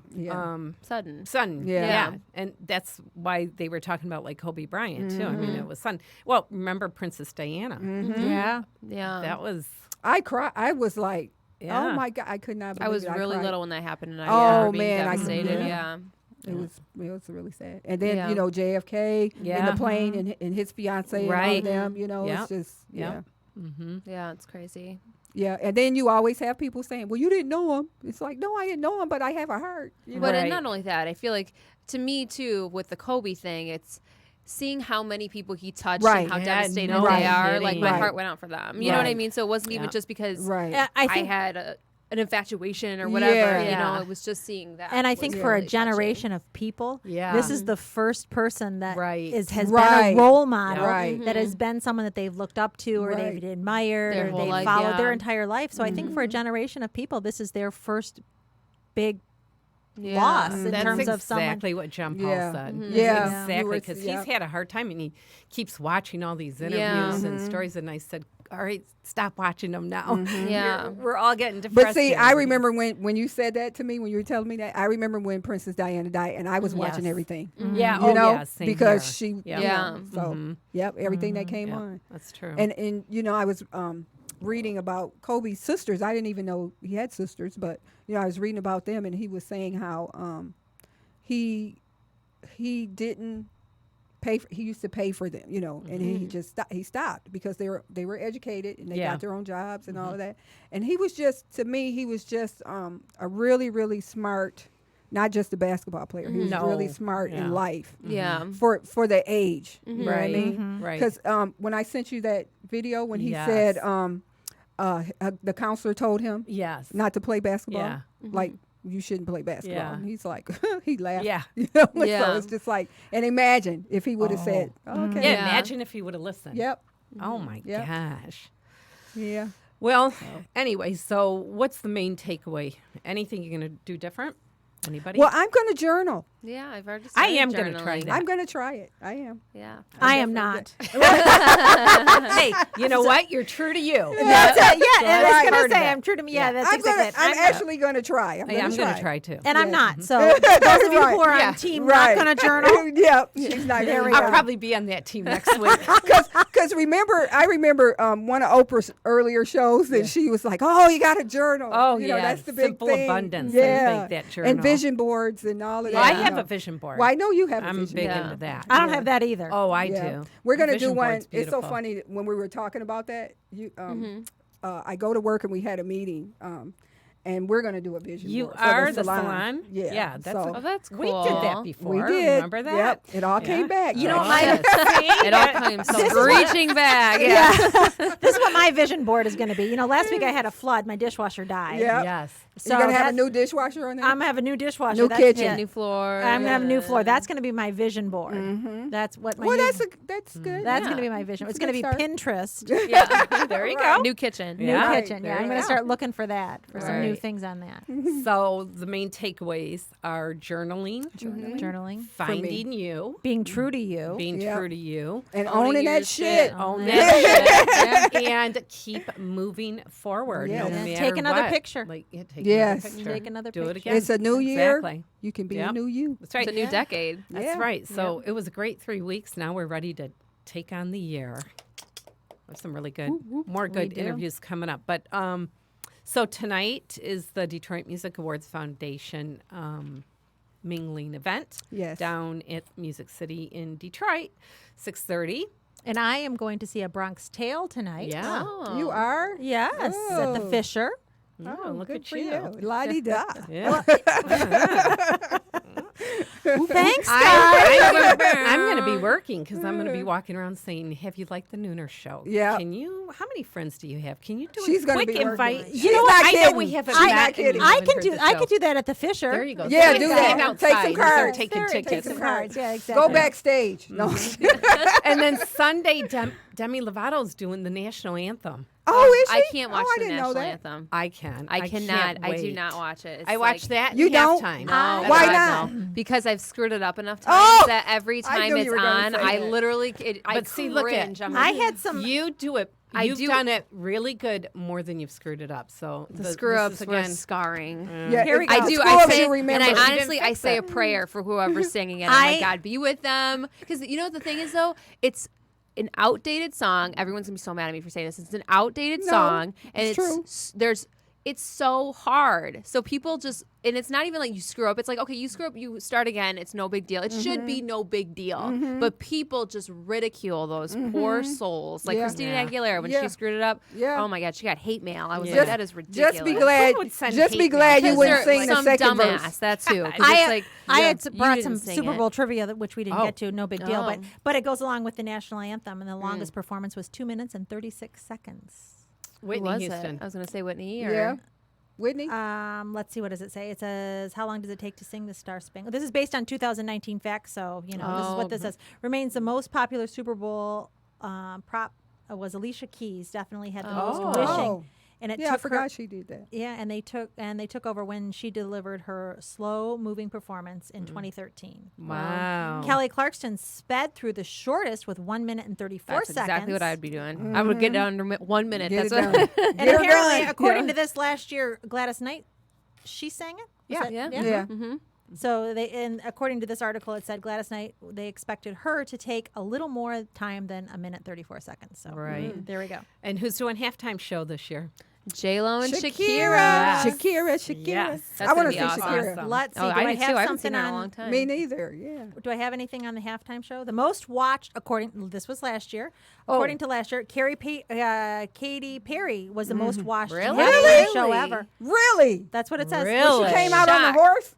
Sudden. sudden. Yeah. And that's why they were talking about like Kobe Bryant too. I mean, it was sudden. Well, remember Princess Diana? Yeah. Yeah. That was I cried. I was like, Yeah. oh my God, I could not believe I was it. really cried. little when that happened, and I Oh, remember being man, I- devastated. yeah. Yeah. It was really sad. And then, Yeah. JFK in Yeah. the plane and his fiance and all Right. of them, Yep. it's just, Yep. Yeah, it's crazy. Yeah. And then you always have people saying, well, you didn't know him. It's like, no, I didn't know him, but I have a heart. But and Right. not only that, I feel like to me too, with the Kobe thing, it's seeing how many people he touched Right. and how Yeah, devastated no they are. kidding. Like my Right. heart went out for them. You know what I Right. mean? So it wasn't even Yeah. just because Right. I I think had an infatuation or whatever. Yeah. You know, Yeah. it was just seeing that. And I was think for a really touching. generation of people, Yeah. this is the first person that Right. has been Right. a role model, Right. that has been someone that they've looked up to or Right. they've admired Their or whole they've life, followed their yeah. entire life. So I think for a generation of people, this is their first big Yeah. loss in That's terms of someone. exactly what John Paul Yeah. said. Mhm. That's Yeah. exactly You were- because yeah. he's had a hard time and he keeps watching all these interviews Yeah. and stories. And I said, all right, stop watching them now. Yeah. We're all getting depressed. But see, here. I remember when you said that to me, when you were telling me that, I remember when Princess Diana died and I was watching Yes. everything. Yeah. You know, yeah, same because here. she, Yeah. Yeah. so, yep, everything that came Yeah, on. that's true. And I was reading about Kobe's sisters. I didn't even know he had sisters, but I was reading about them, and he was saying how he didn't pay. He used to pay for them, and he just he stopped because they were educated and they Yeah. got their own jobs and all of that. And he was just, to me, he was just a really, really smart. Not just a basketball player. He was No. really smart Yeah. in life Yeah. for the age. You know what I Right. mean? Right. Because when I sent you that video when he Yes. said the counselor told him Yes. not to play basketball, Yeah. like you shouldn't play basketball. Yeah. And he's like, he laughed. Yeah. So Yeah. it's just like, and imagine if he would have said, okay, Yeah, Yeah. imagine if he would have listened. yep, Oh my Yep. gosh. yeah. Well, anyway, so what's the main takeaway? Anything you're going to do different? Anybody? Well, I'm going to journal. Yeah, I've already I started am gonna try journaling. that. I'm going to try it. I am. Yeah. I am not. hey, you know what? You're true to you. That's it. Yeah, and I was Right. gonna Part of say it. I'm true to me. Yeah, Yeah. that's I'm exactly it. I'm actually going to try. I'm Yeah, going I'm to going try. to try too. and I'm Yeah. not. So those of you who are on Yeah. team Right. not gonna journal. Yep. She's not There going we to. I'll probably be on that team next week. Because I remember one of Oprah's earlier shows, and she was like, "Oh, you got to journal." Oh, you know, yeah, that's the big Simple thing. abundance, I Yeah, think, that journal. and vision boards and all of Well, that. I you have know. a vision board. Well, I know you have a I'm vision big board. Yeah. into that. I don't have that either. Oh, I Yeah. do. We're gonna Vision do one. board's It's so beautiful. funny that when we were talking about that. I go to work and we had a meeting. And we're gonna do a vision You board. for are the salon? Yeah, Yeah, that's so Oh, that's cool. We did that before. we did. Remember that? Yep, it all came back. You know, y'all. my It all comes so reaching back. Yeah. this is what my vision board is going to be. You know, last week I had a flood. My dishwasher died. Yep. Yes. So You're gonna have a that's- new dishwasher on there. I'm gonna have a new dishwasher. New That's- kitchen. yeah. New floor. I'm gonna have a new floor. That's gonna be my vision board. That's what my. well, new- that's good. that's yeah. gonna be my vision. That's It's gonna a be good start. Pinterest. Yeah. There you go. New kitchen. New Yeah. kitchen. There Yeah, I'm you gonna go. start looking for that for some new Right. things on that. So the main takeaways are journaling, Journaling, finding you, being true to you. being Yep. true to you, and Owning owning your that shit. own Yeah. that shit, and keep moving forward. Yes. No Yeah. matter Take another what. picture. Like, yeah, take Yes. another picture. Take another Do it picture. again. It's a new year. Exactly. You can be Yep. a new you. That's right. It's a new decade. That's Yeah. right. So it was a great 3 weeks. Now we're ready to take on the year. There's some really good, more good do. interviews coming up. But so tonight is the Detroit Music Awards Foundation mingling event. Yes. Down at Music City in Detroit, 6:30. And I am going to see a Bronx Tale tonight. Yeah. Oh. You are. Yes, at the Oh. Fisher. Oh, look good at for you. La di da. Yeah. Thanks, guys. I'm going to be working because I'm going to be walking around saying, "Have you liked the Nooner Show? Yeah. Can you? How many friends do you have? Can you do She's a gonna quick be working invite? on it. You She's know not what? I know kidding. we haven't She's met not and kidding. we I haven't can heard do. the I show. could do that at the Fisher. There you go. Yeah, So do stand that. Take outside some and start cards. taking Take tickets. some cards. Yeah, exactly. Go backstage. No. And then Sunday, Demi Lovato's doing the national anthem. Oh, is she? I can't watch oh, I the didn't know national that. anthem. I can. I cannot. can't I do wait. not watch it. It's I watched that. You in don't? halftime. No. Why God, not? no. Because I've screwed it up enough Oh! times that every I time knew it's you were gonna on, say I that. literally, I But see, look at- cringe. I'm I like, had some. You do it I You've do- done it really good, more than you've screwed it up. So The this screw is ups were again. scarring. Yeah, Here we it's go. I the do. screw-ups I say, you and remember. I You didn't honestly, I fix say a it. prayer for whoever's singing it. I'm like, I- God, be with them, because you know what the thing is though, it's an outdated song. Everyone's gonna be so mad at me for saying this. It's an outdated No, song, and it's true. it's so hard. So people just, and it's not even like you screw up. It's like, okay, you screw up, you start again. It's no big deal. It should be no big deal. But people just ridicule those poor souls. Like Yeah. Christina Yeah. Aguilera, when Yeah. she screwed it up. Yeah. Oh my God, she got hate mail. I was Yeah. like, that is ridiculous. Just be glad. would send Just be hate mail? glad you Because wouldn't they're sing the some second dumbass. verse. That too. 'Cause I it's like, I had you brought didn't some sing Super it. Bowl trivia which we didn't Oh. get to. No big deal, Oh. but it goes along with the national anthem, and the longest performance was 2 minutes and 36 seconds. Whitney Who was Houston. it? I was gonna say Whitney. Or, Yeah. Whitney? Let's see, what does it say? It says, "How long does it take to sing the Star Spangled?" This is based on 2019 facts, so this is what this says. Remains the most popular Super Bowl prop was Alicia Keys. Definitely had the most wishing, and it yeah, I took forgot her. she did that. Yeah, and they took over when she delivered her slow-moving performance in 2013. Wow. Kelly Clarkson sped through the shortest with 1 minute and 34 That's seconds. exactly what I'd be doing. I would get down to 1 minute. Get That's it what. done. And Get her apparently, done. according Yeah. to this last year, Gladys Knight, she sang it. Was that- Yeah. Mm-hmm. So according to this article, it said Gladys Knight, they expected her to take a little more time than 1 minute 34 seconds. So Right. there we go. And who's doing halftime show this year? J-Lo and Shakira. Yes. Shakira. Yes. That's I want to gonna see be Shakira. awesome. Let's see. Oh, Do I I did too. have I haven't seen something her in a long on? time. Me neither. Yeah. Do I have anything on the halftime show? The most watched, this was last year. According to last year, Katy Perry was the most watched Really? halftime show ever. Really? That's what it says. Really? She came out on the Shocked. horse?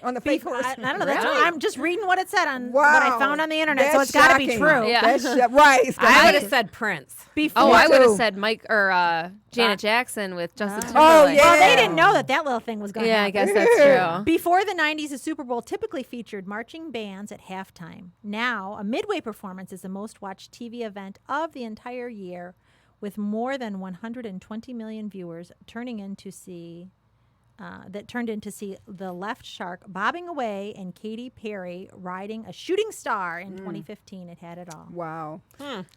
On the fake I horse? don't know. That's what, Really? I'm just reading what it said on Wow. what I found on the internet, so That's it's got to be shocking. true. Yeah. That's right. It's I got would to have said Prince. Before, Oh, I would have too. said Mike or Janet Jackson with Justin Timberlake. Oh, yeah. well, they didn't know that little thing was going to Yeah, I happen. guess that's true. Before the 90s, the Super Bowl typically featured marching bands at halftime. Now, a midway performance is the most watched TV event of the entire year, with more than 120 million viewers turning in to see. That turned in to see the left shark bobbing away and Katy Perry riding a shooting star in 2015. It had it all. Wow.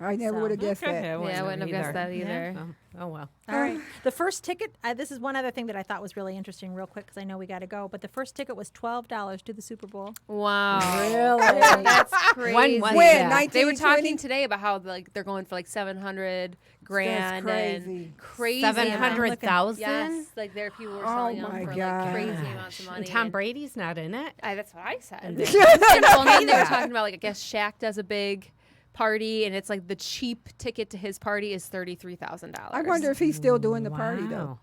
I never would have guessed that. Yeah, I wouldn't have guessed that either. Oh well. All right. The first ticket, this is one other thing that I thought was really interesting, real quick, because I know we got to go. But the first ticket was $12 to the Super Bowl. Wow. Really? That's crazy. When was When? that? They were 1920? talking today about how like they're going for like 700 grand crazy. and crazy 700,000. Yes, like there people were Oh selling them my for God. like crazy amounts of money. And Tom Brady's not in it. That's what I said. And And they- well, then they were talking about like I guess Shaq does a big party and it's like the cheap ticket to his party is $33,000. I wonder if he's still doing the party, though. Wow.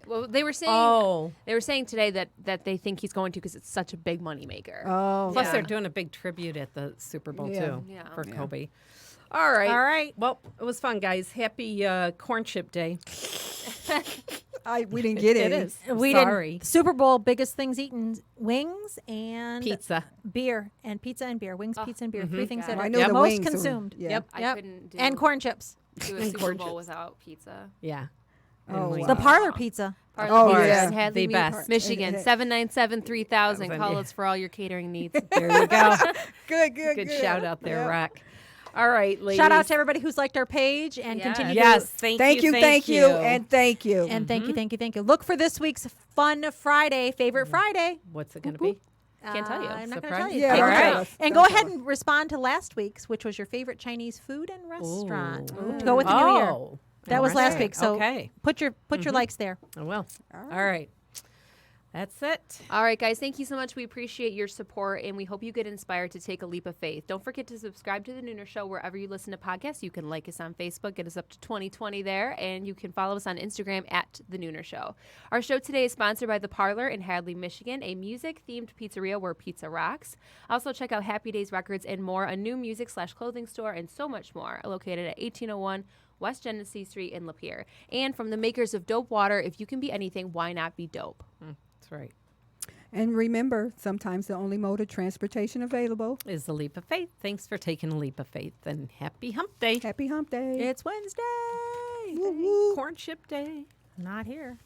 Well, they were saying Oh. they were saying today that they think he's going to because it's such a big money maker. Oh. Plus, Yeah. they're doing a big tribute at the Super Bowl Yeah. too Yeah. for Yeah. Kobe. All right. All right. Well, it was fun, guys. Happy Corn Chip Day. We didn't get It any. is. We Sorry. didn't. Super Bowl, biggest things eaten: wings and Pizza. beer, and pizza and beer. Wings, pizza, and beer. Three things that I are know the most wings are- consumed. yeah. Yep. I couldn't do, And corn chips. do a And Super corn Bowl chips. without pizza. Yeah. Oh, we- wow. The parlor pizza. Oh, Parlor yeah. in Hadley The Mead best. Park, Michigan, 797-3000. Thousand, Call yeah. us for all your catering needs. There you go. Good. Good shout out there, Yeah. Rock. All right, ladies. Shout out to everybody who's liked our page and Yes. continue Yes, to. thank Thank you, and thank you. And thank you. Look for this week's Fun Friday, favorite Friday. What's it going to be? Can't tell you. I'm not going to Surprise. tell you. Yeah, Take all a right. look. And go ahead and respond to last week's, which was your favorite Chinese food and restaurant to go with the new year. Oh. That was last week. So okay. put your likes there. I will. All right. That's it. All right, guys, thank you so much. We appreciate your support, and we hope you get inspired to take a leap of faith. Don't forget to subscribe to The Nooner Show wherever you listen to podcasts. You can like us on Facebook, get us up to 2020 there, and you can follow us on Instagram at The Nooner Show. Our show today is sponsored by The Parlor in Hadley, Michigan, a music-themed pizzeria where pizza rocks. Also, check out Happy Days Records and more, a new music/clothing store, and so much more, located at 1801 West Genesee Street in Lapeer. And from the makers of Dope Water, if you can be anything, why not be dope? That's right. And remember, sometimes the only mode of transportation available. Is the leap of faith. Thanks for taking a leap of faith, and happy hump day. Happy Hump Day. It's Wednesday. Woo, woo. Corn chip day. Not here.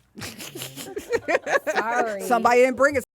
Somebody didn't bring us